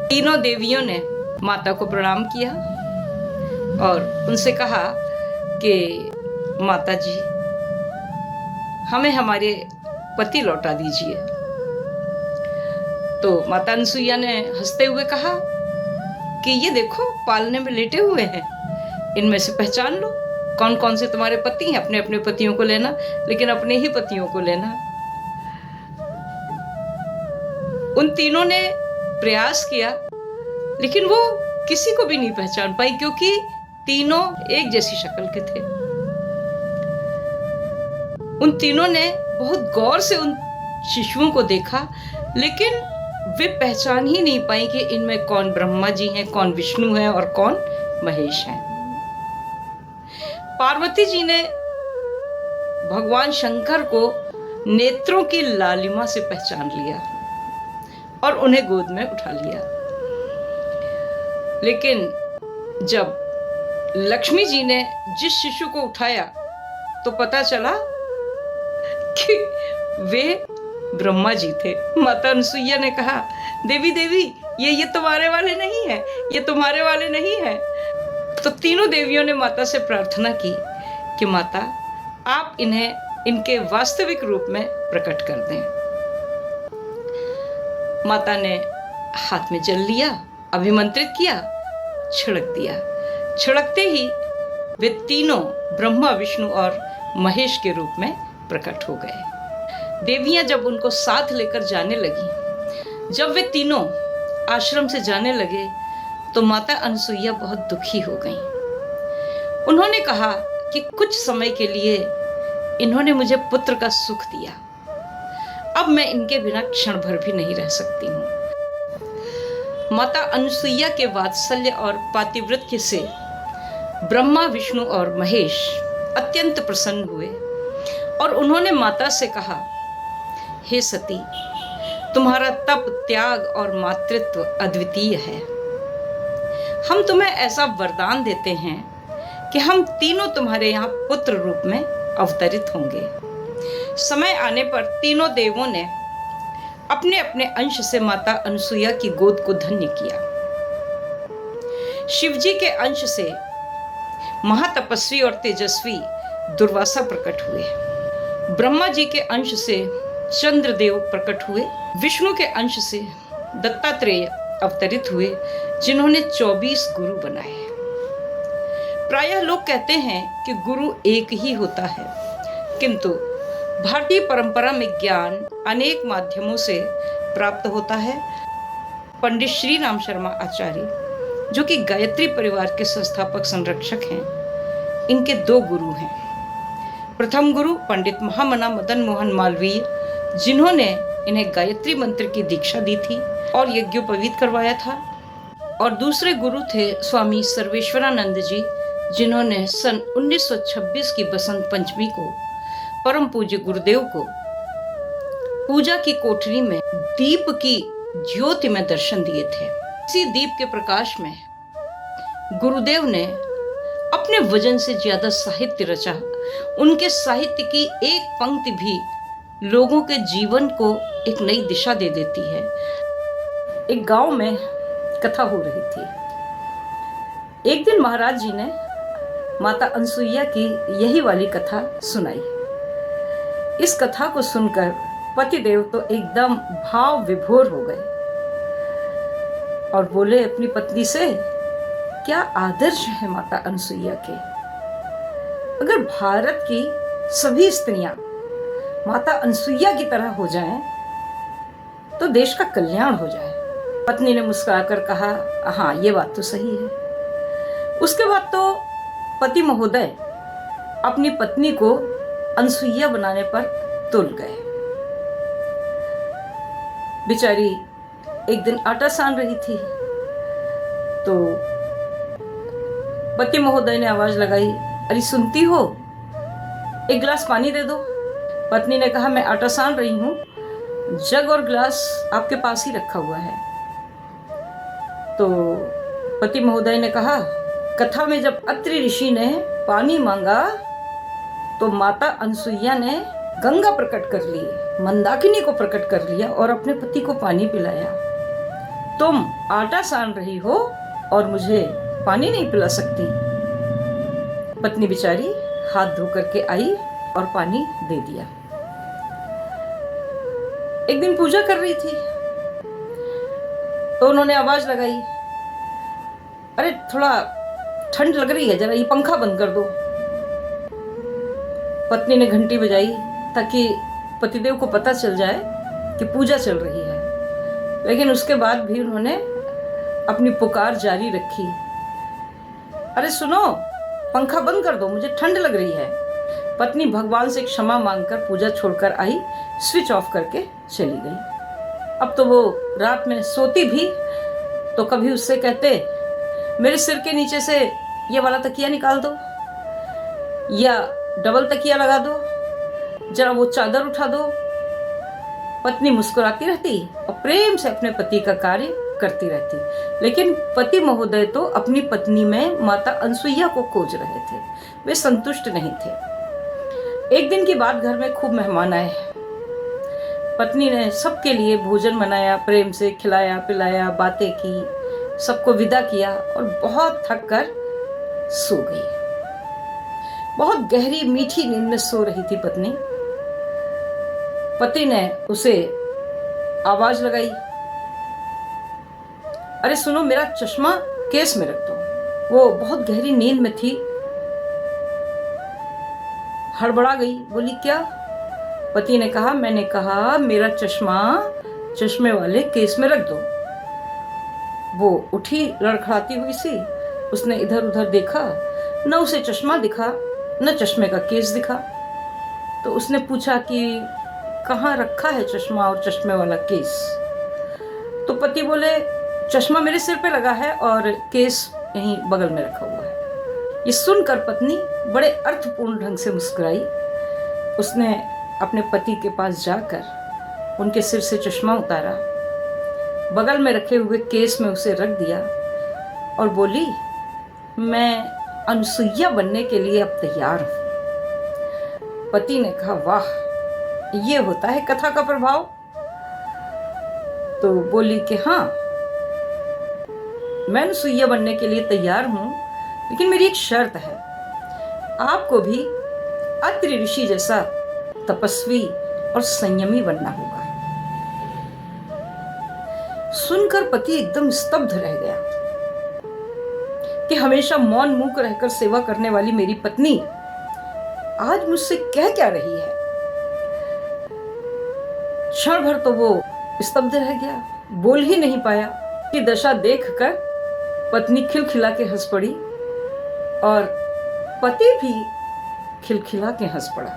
तीनों देवियों ने माता को प्रणाम किया और उनसे कहा कि माता जी हमें हमारे पति लौटा दीजिए। तो माता अनसुईया ने हंसते हुए कहा कि ये देखो पालने में लेटे हुए हैं, इनमें से पहचान लो कौन कौन से तुम्हारे पति हैं, अपने अपने पतियों को लेना, लेकिन अपने ही पतियों को लेना। उन तीनों ने प्रयास किया लेकिन वो किसी को भी नहीं पहचान पाई, क्योंकि तीनों एक जैसी शक्ल के थे। उन तीनों ने बहुत गौर से उन शिशुओं को देखा, लेकिन वे पहचान ही नहीं पाई कि इनमें कौन ब्रह्मा जी हैं, कौन विष्णु है और कौन महेश है। पार्वती जी ने भगवान शंकर को नेत्रों की लालिमा से पहचान लिया और उन्हें गोद में उठा लिया। लेकिन जब लक्ष्मी जी ने जिस शिशु को उठाया तो पता चला कि वे ब्रह्मा जी थे। माता अनसुईया ने कहा, देवी देवी ये तुम्हारे वाले नहीं है, ये तुम्हारे वाले नहीं है। तो तीनों देवियों ने माता से प्रार्थना की कि माता आप इन्हें इनके वास्तविक रूप में प्रकट कर दें। माता ने हाथ में जल लिया, अभिमंत्रित किया, छिड़क दिया। छिड़कते ही वे तीनों ब्रह्मा विष्णु और महेश के रूप में प्रकट हो गए। देवियां जब उनको साथ लेकर जाने लगी, जब वे तीनों आश्रम से जाने लगे तो माता अनसुईया बहुत दुखी हो गईं। उन्होंने कहा कि कुछ समय के लिए इन्होंने मुझे पुत्र का सुख दिया, अब मैं इनके बिना क्षण भर भी नहीं रह सकती हूँ। माता अनसुईया के वात्सल्य और पातिव्रत्य से ब्रह्मा विष्णु और महेश अत्यंत प्रसन्न हुए और उन्होंने माता से कहा, हे सती, तुम्हारा तप, त्याग और मातृत्व अद्वितीय है। हम तुम्हें ऐसा वरदान देते हैं कि हम तीनों तुम्हारे यहाँ पुत्र रूप में अवतरित होंगे। समय आने पर तीनों देवों ने अपने अपने अंश से माता अनसुईया की गोद को धन्य किया। शिवजी के अंश से महातपस्वी और तेजस्वी दुर्वासा प्रकट हुए। ब्रह्मा जी के अंश से चंद्रदेव प्रकट हुए। विष्णु के अंश से दत्तात्रेय अवतरित हुए, जिन्होंने 24 गुरु बनाए। प्रायः लोग कहते हैं कि गुरु एक ही होता है, किंतु भारतीय परंपरा में ज्ञान अनेक माध्यमों से प्राप्त होता है। पंडित श्री राम शर्मा आचार्य, जो कि गायत्री परिवार के संस्थापक संरक्षक हैं, इनके 2 गुरु हैं। प्रथम गुरु पंडित महामना मदन मोहन मालवीय, जिन्होंने इन्हें गायत्री मंत्र की दीक्षा दी थी और यज्ञोपवीत करवाया था। और दूसरे गुरु थे स्वामी सर्वेश्वरानंद जी, जिन्होंने सन 1926 की बसंत पंचमी को परम पूज्य गुरुदेव को पूजा की कोठरी में दीप की ज्योति में दर्शन दिए थे। इसी दीप के प्रकाश में गुरुदेव ने अपने वजन से ज्यादा साहित्य रचा। उनके साहित्य की एक पंक्ति भी लोगों के जीवन को एक नई दिशा दे देती है। एक गांव में कथा हो रही थी। एक दिन महाराज जी ने माता अनसुईया की यही वाली कथा सुनाई। इस कथा को सुनकर पतिदेव तो एकदम भाव विभोर हो गए और बोले अपनी पत्नी से, क्या आदर्श है माता अनसुईया के। अगर भारत की सभी स्त्रियां माता अनसुईया की तरह हो जाएं, तो देश का कल्याण हो जाए। पत्नी ने मुस्कुराकर कहा, हाँ ये बात तो सही है। उसके बाद तो पति महोदय अपनी पत्नी को अनसुईया बनाने पर तुल गए। बेचारी एक दिन आटा सान रही थी, तो पति महोदय ने आवाज लगाई, अरे सुनती हो, एक गिलास पानी दे दो। पत्नी ने कहा, मैं आटा सान रही हूं, जग और गिलास आपके पास ही रखा हुआ है। तो पति महोदय ने कहा, कथा में जब अत्रि ऋषि ने पानी मांगा तो माता अनसुईया ने गंगा प्रकट कर ली, मंदाकिनी को प्रकट कर लिया और अपने पति को पानी पिलाया। तुम आटा सान रही हो और मुझे पानी नहीं पिला सकती। पत्नी बेचारी हाथ धो करके आई और पानी दे दिया। एक दिन पूजा कर रही थी तो उन्होंने आवाज लगाई, अरे थोड़ा ठंड लग रही है, जरा ये पंखा बंद कर दो। पत्नी ने घंटी बजाई ताकि पतिदेव को पता चल जाए कि पूजा चल रही है, लेकिन उसके बाद भी उन्होंने अपनी पुकार जारी रखी, अरे सुनो, पंखा बंद कर दो, मुझे ठंड लग रही है। पत्नी भगवान से क्षमा मांगकर पूजा छोड़कर आई, स्विच ऑफ करके चली गई। अब तो वो रात में सोती भी तो कभी उससे कहते, मेरे सिर के नीचे से ये वाला तकिया निकाल दो, या डबल तकिया लगा दो, जरा वो चादर उठा दो। पत्नी मुस्कुराती रहती और प्रेम से अपने पति का कार्य करती रहती। लेकिन पति महोदय तो अपनी पत्नी में माता अनसुईया को खोज रहे थे, वे संतुष्ट नहीं थे। एक दिन की बात, घर में खूब मेहमान आए। पत्नी ने सबके लिए भोजन बनाया, प्रेम से खिलाया पिलाया, बातें की, सबको विदा किया और बहुत थक कर सो गई। बहुत गहरी मीठी नींद में सो रही थी पत्नी। पति ने उसे आवाज लगाई, अरे सुनो, मेरा चश्मा केस में रख दो। वो बहुत गहरी नींद में थी, हड़बड़ा गई, बोली क्या? पति ने कहा, मैंने कहा मेरा चश्मा चश्मे वाले केस में रख दो। वो उठी लड़खड़ाती हुई सी, उसने इधर उधर देखा, न उसे चश्मा दिखा न चश्मे का केस दिखा। तो उसने पूछा कि कहाँ रखा है चश्मा और चश्मे वाला केस? तो पति बोले, चश्मा मेरे सिर पे लगा है और केस यहीं बगल में रखा हुआ है। ये सुनकर पत्नी बड़े अर्थपूर्ण ढंग से मुस्कुराई। उसने अपने पति के पास जाकर उनके सिर से चश्मा उतारा, बगल में रखे हुए केस में उसे रख दिया और बोली, मैं अनसुईया बनने के लिए अब तैयार हूं। पति ने कहा, वाह, ये होता है कथा का प्रभाव। तो बोली कि हाँ, मैं अनसुईया बनने के लिए तैयार हूं, लेकिन मेरी एक शर्त है, आपको भी अत्रि ऋषि जैसा तपस्वी और संयमी बनना होगा। सुनकर पति एकदम स्तब्ध रह गया कि हमेशा मौन मूक रहकर सेवा करने वाली मेरी पत्नी आज मुझसे कह क्या रही है। क्षण भर तो वो स्तब्ध रह गया, बोल ही नहीं पाया कि दशा देखकर पत्नी खिलखिला के हंस पड़ी और पति भी खिलखिला के हंस पड़ा।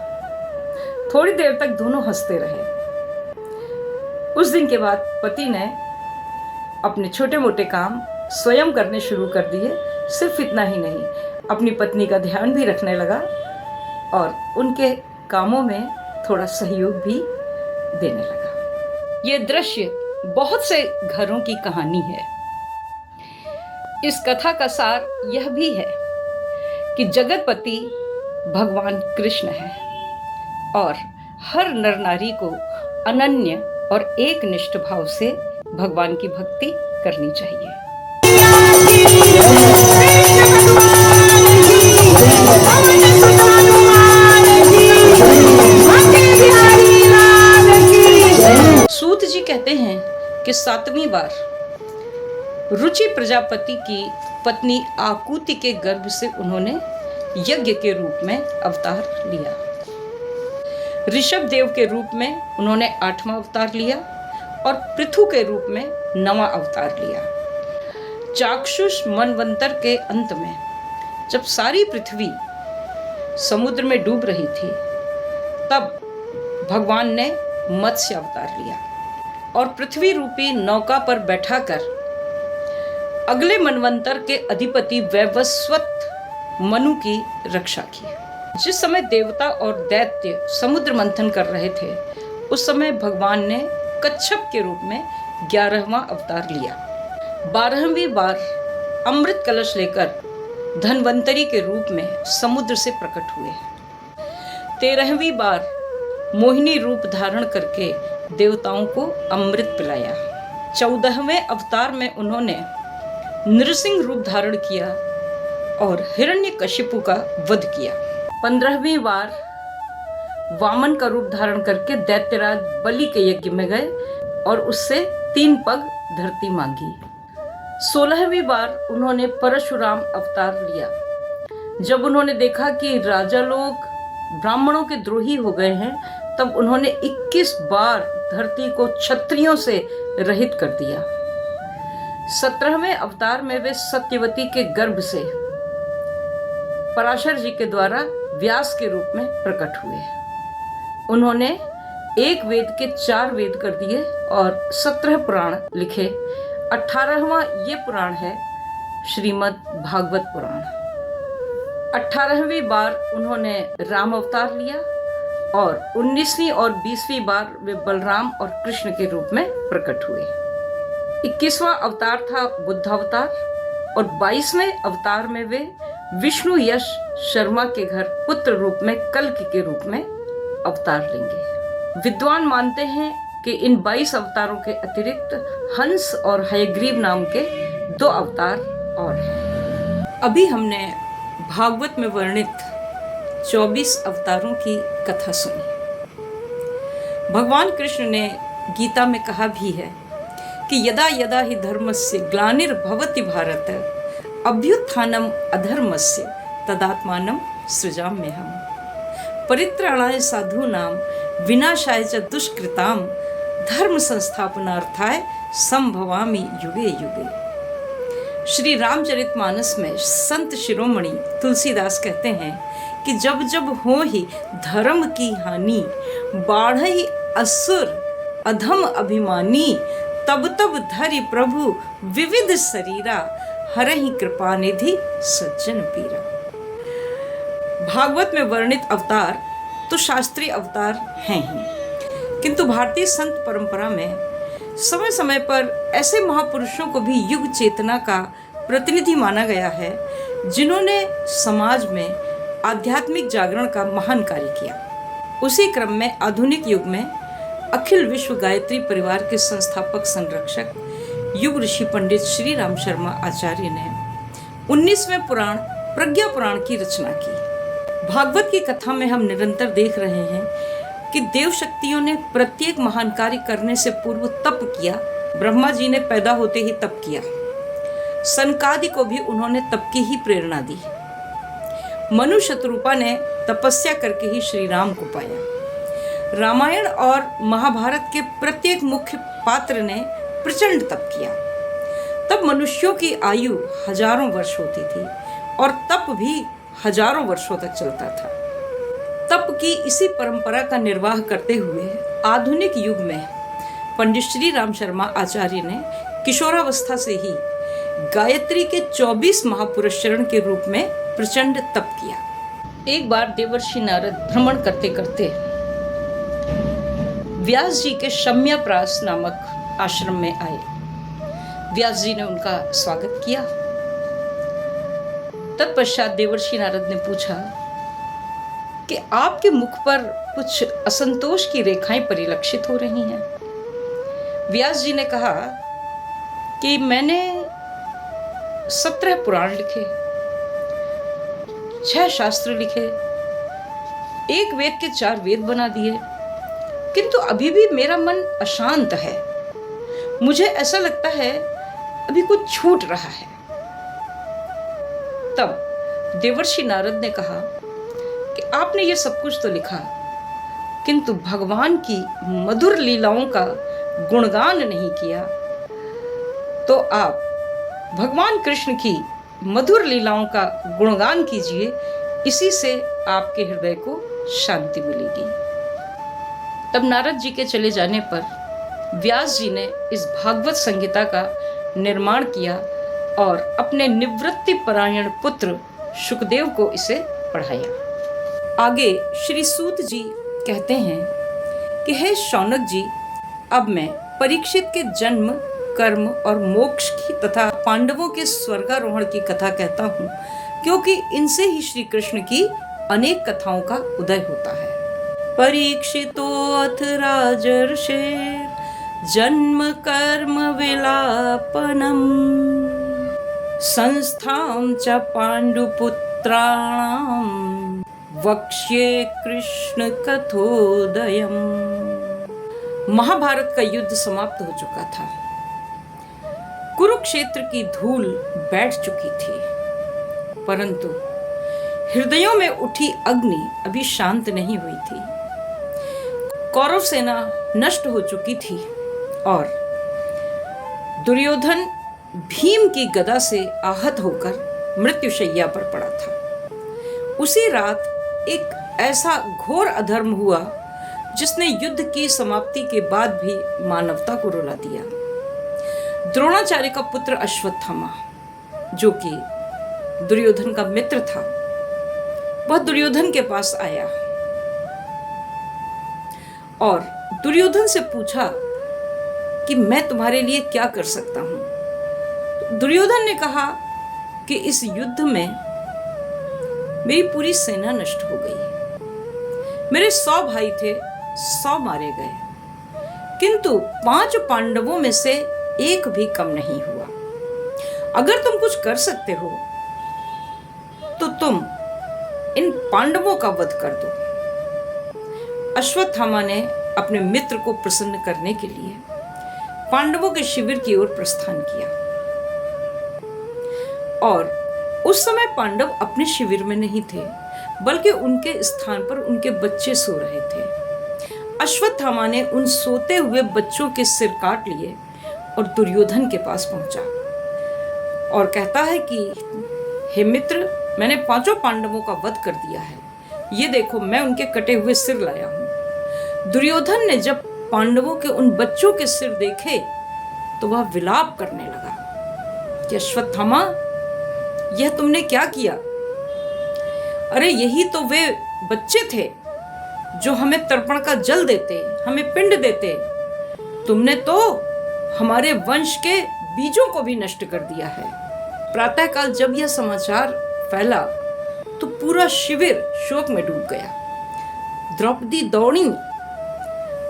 थोड़ी देर तक दोनों हंसते रहे। उस दिन के बाद पति ने अपने छोटे मोटे काम स्वयं करने शुरू कर दिए। सिर्फ इतना ही नहीं, अपनी पत्नी का ध्यान भी रखने लगा और उनके कामों में थोड़ा सहयोग भी देने लगा। ये दृश्य बहुत से घरों की कहानी है। इस कथा का सार यह भी है कि जगतपति भगवान कृष्ण है और हर नर नारी को अनन्य और एकनिष्ठ भाव से भगवान की भक्ति करनी चाहिए। सूत जी कहते हैं कि 7वीं बार रुचि प्रजापति की पत्नी आकुति के गर्भ से उन्होंने यज्ञ के रूप में अवतार लिया। ऋषभ देव के रूप में उन्होंने 8वां अवतार लिया और पृथु के रूप में 9वां अवतार लिया। चाक्षुष मनवंतर के अंत में जब सारी पृथ्वी समुद्र में डूब रही थी, तब भगवान ने मत्स्य अवतार लिया और पृथ्वी रूपी नौका पर बैठाकर अगले मनवंतर के अधिपति वैवस्वत मनु की रक्षा की। जिस समय देवता और दैत्य समुद्र मंथन कर रहे थे, उस समय भगवान ने कच्छप के रूप में 11वां अवतार लिया। 12वीं बार अमृत कलश लेकर धन्वंतरी के रूप में समुद्र से प्रकट हुए। 13वीं बार मोहिनी रूप धारण करके देवताओं को अमृत पिलाया। 14वें अवतार में उन्होंने नृसिंह रूप धारण किया और हिरण्यकशिपु का वध किया। 15वीं बार वामन का रूप धारण करके दैत्यराज बलि के यज्ञ में गए और उससे 3 पग धरती मांगी। 16वीं बार उन्होंने परशुराम अवतार लिया। जब उन्होंने देखा कि राजा लोग ब्राह्मणों के द्रोही हो गए हैं, तब उन्होंने 21 बार धरती को क्षत्रियों से रहित कर दिया। 17वें अवतार में वे सत्यवती के गर्भ से पराशर जी के द्वारा व्यास के रूप में प्रकट हुए। उन्होंने एक वेद के 4 वेद कर दिए और 17 पुराण लिखे। 18वां ये पुराण है श्रीमद् भागवत पुराण। 18वीं बार उन्होंने राम अवतार लिया और 19वीं और 20वीं बार वे बलराम और कृष्ण के रूप में प्रकट हुए। 21वां अवतार था बुद्ध अवतार और 22वें अवतार में वे विष्णु यश शर्मा के घर पुत्र रूप में कल्कि के रूप में अवतार लेंगे। विद्वान मानते हैं कि इन 22 अवतारों के अतिरिक्त हंस और हयग्रीव नाम के 2 अवतार और हैं। अभी हमने भागवत में वर्णित 24 अवतारों की कथा सुनी। भगवान कृष्ण ने गीता में कहा भी है कि यदा यदा हि धर्मस्य ग्लानिर्भवति भारत अभ्युत्थानम अधर्मस्य तदात्मानं सृजाम्यहम् परित्राणाय साधूनां विनाशाय च दुष्कृतां धर्म संस्थापनार्थाय संभवामि युगे युगे। श्री रामचरितमानस में संत शिरोमणि तुलसीदास कहते हैं कि जब जब हो ही धर्म की हानि, बाढ़ई असुर अधम अभिमानी, तब तब धरि प्रभु विविध शरीरा, हरहि कृपा निधि सज्जन पीरा। भागवत में वर्णित अवतार तो शास्त्रीय अवतार हैं ही, किंतु भारतीय संत परंपरा में समय समय पर ऐसे महापुरुषों को भी युग चेतना का प्रतिनिधि माना गया है, जिन्होंने समाज में आध्यात्मिक जागरण का महान कार्य किया। उसी क्रम में आधुनिक युग में अखिल विश्व गायत्री परिवार के संस्थापक संरक्षक युग ऋषि पंडित श्री राम शर्मा आचार्य ने 19वें पुराण प्रज्ञा पुराण की रचना की, भागवत की कथा में हम निरंतर देख रहे हैं कि देव शक्तियों ने प्रत्येक महान कार्य करने से पूर्व तप किया। ब्रह्मा जी ने पैदा होते ही तप किया। सनकादि को भी उन्होंने तप की ही प्रेरणा दी। मनु शतरूपा ने तपस्या करके ही श्री राम को पाया। रामायण और महाभारत के प्रत्येक मुख्य पात्र ने प्रचंड तप किया। तब मनुष्यों की आयु हजारों वर्ष होती थी और तप भी हजारों वर्षों तक चलता था। तप की इसी परंपरा का निर्वाह करते हुए आधुनिक युग में पंडित श्री राम शर्मा आचार्य ने किशोरावस्था से ही गायत्री के 24 महापुरुष चरण के रूप में प्रचंड तप किया। एक बार देवर्षि नारद भ्रमण करते करते व्यास जी के शम्याप्रास नामक आश्रम में आए। व्यास जी ने उनका स्वागत किया। तत्पश्चात देवर्षि नारद ने पूछा कि आपके मुख पर कुछ असंतोष की रेखाएं परिलक्षित हो रही हैं। व्यास जी ने कहा कि मैंने 17 पुराण लिखे, 6 शास्त्र लिखे, एक वेद के 4 वेद बना दिए, किंतु अभी भी मेरा मन अशांत है। मुझे ऐसा लगता है अभी कुछ छूट रहा है। तब देवर्षि नारद ने कहा कि आपने ये सब कुछ तो लिखा, किंतु भगवान की मधुर लीलाओं का गुणगान नहीं किया। तो आप भगवान कृष्ण की मधुर लीलाओं का गुणगान कीजिए, इसी से आपके हृदय को शांति मिलेगी। तब नारद जी के चले जाने पर व्यास जी ने इस भागवत संहिता का निर्माण किया और अपने निवृत्ति परायण पुत्र शुकदेव को इसे पढ़ाया। आगे श्री सूत जी कहते हैं कि हे शौनक जी, अब मैं परीक्षित के जन्म, कर्म और मोक्ष की तथा पांडवों के स्वर्गारोहण की कथा कहता हूँ, क्योंकि इनसे ही श्री कृष्ण की अनेक कथाओं का उदय होता है। परीक्षितोऽथ राजर्षेर् जन्म कर्म विलापनम् संस्थां च पांडुपुत्राणां वक्ष्ये कृष्ण कथोदयम्। महाभारत का युद्ध समाप्त हो चुका था। कुरुक्षेत्र की धूल बैठ चुकी थी, परंतु हृदयों में उठी अग्नि अभी शांत नहीं हुई थी। कौरव सेना नष्ट हो चुकी थी और दुर्योधन भीम की गदा से आहत होकर मृत्युशैया पर पड़ा था। उसी रात एक ऐसा घोर अधर्म हुआ जिसने युद्ध की समाप्ति के बाद भी मानवता को रुला दिया। द्रोणाचार्य का पुत्र अश्वत्थामा, जो कि दुर्योधन का मित्र था, वह दुर्योधन के पास आया और दुर्योधन से पूछा कि मैं तुम्हारे लिए क्या कर सकता हूं। दुर्योधन ने कहा कि इस युद्ध में मेरी पूरी सेना नष्ट हो गई। मेरे 100 भाई थे, 100 मारे गए, किंतु 5 पांडवों में से एक भी कम नहीं हुआ। अगर तुम कुछ कर सकते हो तो तुम इन पांडवों का वध कर दो। अश्वत्थामा ने अपने मित्र को प्रसन्न करने के लिए पांडवों के शिविर की ओर प्रस्थान किया और उस समय पांडव अपने शिविर में नहीं थे, बल्कि उनके स्थान पर उनके बच्चे सो रहे थे। अश्वत्थामा ने उन सोते हुए बच्चों के सिर काट लिए और दुर्योधन के पास पहुंचा और कहता है कि हे मित्र, मैंने 5 पांडवों का वध कर दिया है। ये देखो, मैं उनके कटे हुए सिर लाया हूं। दुर्योधन ने जब पांडवों के उन बच्चों के सिर देखे तो वह विलाप करने लगा कि अश्वत्थामा, यह तुमने क्या किया? अरे यही तो वे बच्चे थे जो हमें तर्पण का जल देते, हमें पिंड देते। तुमने तो हमारे वंश के बीजों को भी नष्ट कर दिया है। प्रातःकाल जब यह समाचार फैला तो पूरा शिविर शोक में डूब गया। द्रौपदी दौड़ी,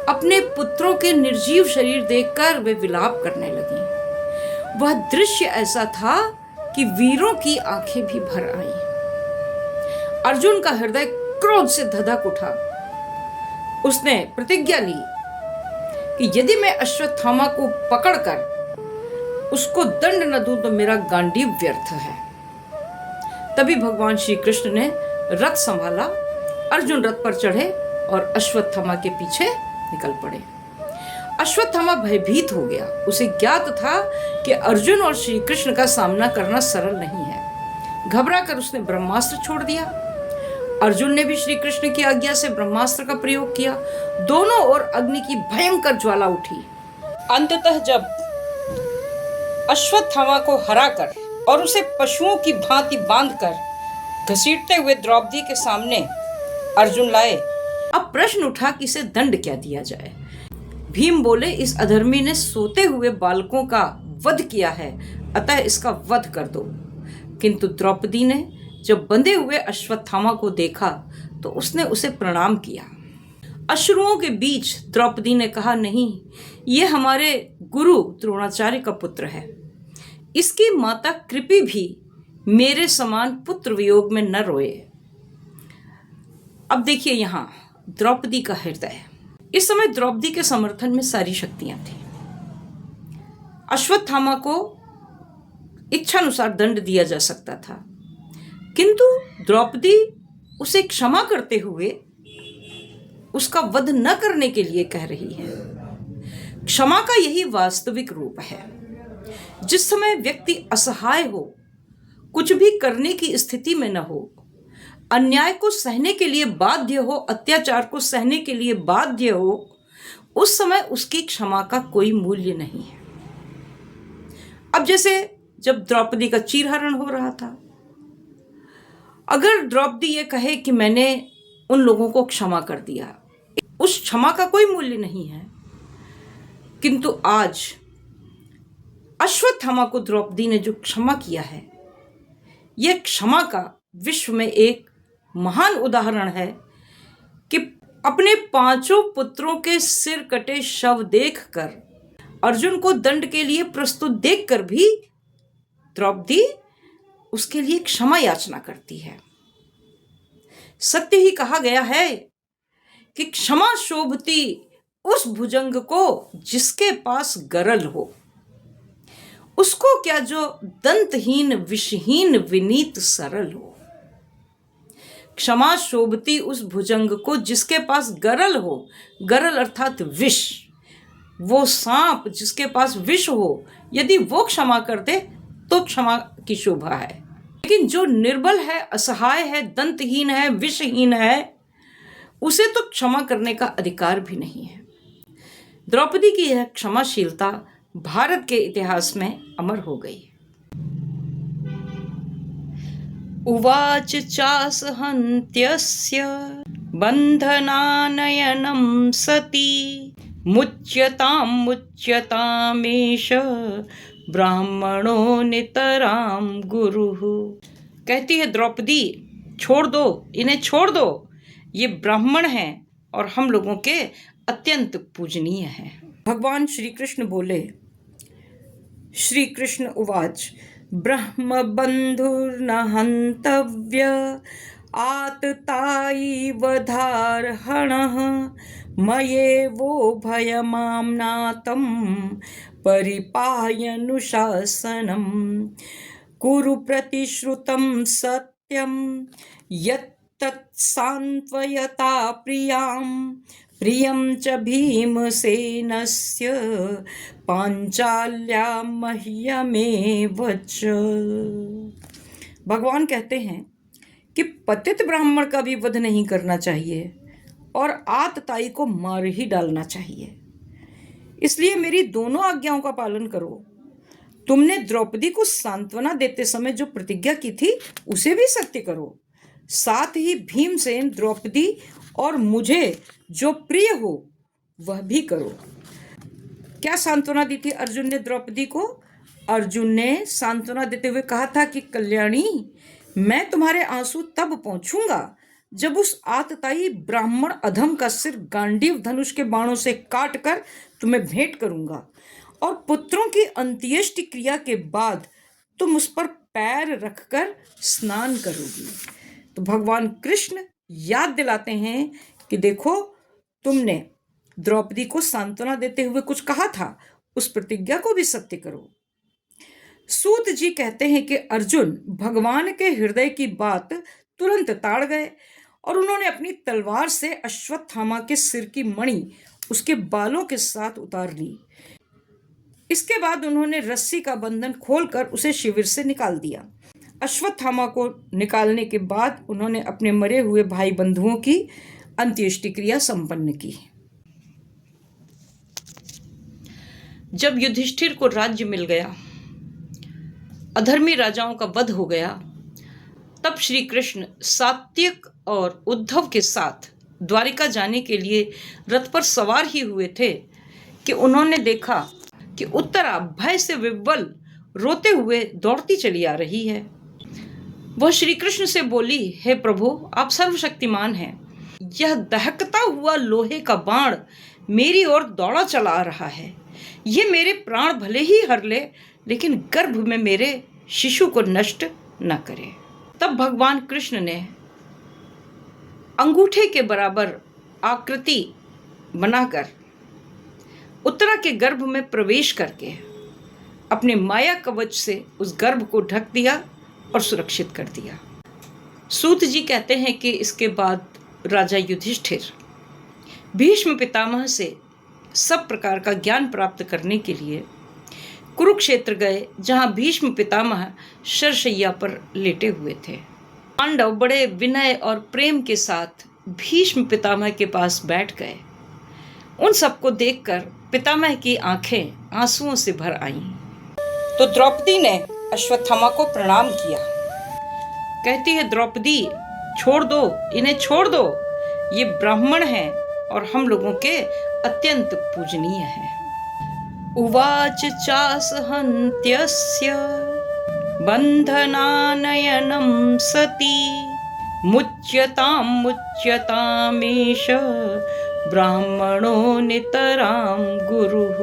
अपने पुत्रों के निर्जीव शरीर देखकर वे विलाप करने लगी। वह दृश्य ऐसा था कि वीरों की आंखें भी भर आईं। अर्जुन का हृदय क्रोध से धधक उठा। उसने प्रतिज्ञा ली कि यदि मैं अश्वत्थामा को पकड़कर उसको दंड न दूं तो मेरा गांडीव व्यर्थ है। तभी भगवान श्री कृष्ण ने रथ संभाला, अर्जुन रथ पर चढ़े और अश्वत्थामा के पीछे निकल पड़े। अश्वत्थामा भयभीत हो गया। उसे ज्ञात था कि अर्जुन और श्री कृष्ण का सामना करना सरल नहीं है। घबरा कर उसने ब्रह्मास्त्र छोड़ दिया। अर्जुन ने भी श्री कृष्ण की आज्ञा से ब्रह्मास्त्र का प्रयोग किया। दोनों ओर अग्नि की भयंकर ज्वाला उठी। अंततः जब अश्वत्थामा को हराकर और उसे पशुओं की भांति बांधकर घसीटते हुए द्रौपदी के सामने अर्जुन लाए, अब प्रश्न उठा कि इसे दंड क्या दिया जाए। भीम बोले, इस अधर्मी ने सोते हुए बालकों का वध किया है, अतः इसका वध कर दो। किंतु द्रौपदी ने जब बंधे हुए अश्वत्थामा को देखा तो उसने उसे प्रणाम किया। अश्रुओं के बीच द्रौपदी ने कहा, नहीं, ये हमारे गुरु द्रोणाचार्य का पुत्र है। इसकी माता कृपि भी मेरे समान पुत्र वियोग में न रोए। अब देखिए यहाँ द्रौपदी का हृदय। इस समय द्रौपदी के समर्थन में सारी शक्तियां थी। अश्वत्थामा को इच्छानुसार दंड दिया जा सकता था, किंतु द्रौपदी उसे क्षमा करते हुए उसका वध न करने के लिए कह रही है। क्षमा का यही वास्तविक रूप है। जिस समय व्यक्ति असहाय हो, कुछ भी करने की स्थिति में न हो, अन्याय को सहने के लिए बाध्य हो, अत्याचार को सहने के लिए बाध्य हो, उस समय उसकी क्षमा का कोई मूल्य नहीं है। अब जैसे जब द्रौपदी का चीरहरण हो रहा था, अगर द्रौपदी ये कहे कि मैंने उन लोगों को क्षमा कर दिया, उस क्षमा का कोई मूल्य नहीं है। किंतु आज अश्वत्थामा को द्रौपदी ने जो क्षमा किया है, यह क्षमा का विश्व में एक महान उदाहरण है कि अपने 5 पुत्रों के सिर कटे शव देखकर, अर्जुन को दंड के लिए प्रस्तुत देखकर भी द्रौपदी उसके लिए क्षमा याचना करती है। सत्य ही कहा गया है कि क्षमा शोभती उस भुजंग को जिसके पास गरल हो, उसको क्या जो दंतहीन विषहीन विनीत सरल हो। क्षमा शोभती उस भुजंग को जिसके पास गरल हो, गरल अर्थात विष, वो सांप जिसके पास विष हो, यदि वो क्षमा कर दे तो क्षमा की शोभा है। लेकिन जो निर्बल है, असहाय है, दंतहीन है, विषहीन है, उसे तो क्षमा करने का अधिकार भी नहीं है। द्रौपदी की यह क्षमाशीलता भारत के इतिहास में अमर हो गई। उवाच चासहन्त्यस्य बन्धनानयनं सती मुच्यतामेष ब्राह्मणो नितरां गुरुः। कहती है द्रौपदी, छोड़ दो, इन्हें छोड़ दो, ये ब्राह्मण हैं और हम लोगों के अत्यंत पूजनीय हैं। भगवान श्री कृष्ण बोले, श्री कृष्ण उवाच ब्रह्म बंधुर्न हन्तव्य आततायैव धार्हणः मयेवो भयमाम्नातं परिपायनुशासनं कुरु प्रतिश्रुतं सत्यं यत्तत् सान्त्वयता प्रियं च भीमसेनस्य पांचाल्या मह्यमेव च। भगवान कहते हैं कि पतित ब्राह्मण का भी वध नहीं करना चाहिए और आतताई को मार ही डालना चाहिए। इसलिए मेरी दोनों आज्ञाओं का पालन करो। तुमने द्रौपदी को सांत्वना देते समय जो प्रतिज्ञा की थी, उसे भी सत्य करो। साथ ही भीमसेन, द्रौपदी और मुझे जो प्रिय हो वह भी करो। क्या सांत्वना दी थी अर्जुन ने द्रौपदी को? अर्जुन ने सांत्वना देते हुए कहा था कि कल्याणी, मैं तुम्हारे आंसू तब पहुंचूंगा जब उस आतताई ब्राह्मण अधम का सिर गांडीव धनुष के बाणों से काट कर तुम्हें भेंट करूंगा, और पुत्रों की अंत्येष्टि क्रिया के बाद तुम उस पर पैर रखकर स्नान करोगी। तो भगवान कृष्ण याद दिलाते हैं कि देखो, तुमने द्रौपदी को सांत्वना देते हुए कुछ कहा था, उस प्रतिज्ञा को भी सत्य करो। सूत जी कहते हैं कि अर्जुन भगवान के हृदय की बात तुरंत ताड़ गए और उन्होंने अपनी तलवार से अश्वत्थामा के सिर की मणि उसके बालों के साथ उतार ली। इसके बाद उन्होंने रस्सी का बंधन खोलकर उसे शिविर से निकाल दिया। अश्वत्थामा को निकालने के बाद उन्होंने अपने मरे हुए भाई बंधुओं की अंत्येष्टि क्रिया संपन्न की। जब युधिष्ठिर को राज्य मिल गया, अधर्मी राजाओं का वध हो गया, तब श्री कृष्ण सात्विक और उद्धव के साथ द्वारिका जाने के लिए रथ पर सवार ही हुए थे कि उन्होंने देखा कि उत्तरा भय से विह्वल रोते हुए दौड़ती चली आ रही है। वह श्री कृष्ण से बोली, हे प्रभु, आप सर्वशक्तिमान हैं। यह दहकता हुआ लोहे का बाण मेरी ओर दौड़ा चला आ रहा है। ये मेरे प्राण भले ही हर ले, लेकिन गर्भ में मेरे शिशु को नष्ट न करे। तब भगवान कृष्ण ने अंगूठे के बराबर आकृति बनाकर उत्तरा के गर्भ में प्रवेश करके अपने माया कवच से उस गर्भ को ढक दिया और सुरक्षित कर दिया। सूत जी कहते हैं कि इसके बाद राजा युधिष्ठिर भीष्म पितामह से सब प्रकार का ज्ञान प्राप्त करने के लिए कुरुक्षेत्र गए, जहां भीष्म पितामह शरशैया पर लेटे हुए थे। पांडव बड़े विनय और प्रेम के साथ भीष्म पितामह के पास बैठ गए। उन सबको देखकर पितामह की आंखें आंसुओं से भर आईं। तो द्रौपदी ने अश्वत्थामा को प्रणाम किया। कहती है, द्रौपदी, छोड़ दो, इन्हें छोड़ दो, ये ब्राह्मण हैं और हम लोगों के अत्यंत पूजनीय हैं। उवाच चासहन्त्यस्य बन्धनानयनं सती मुच्यतामेष ब्राह्मणो नितरां गुरुः।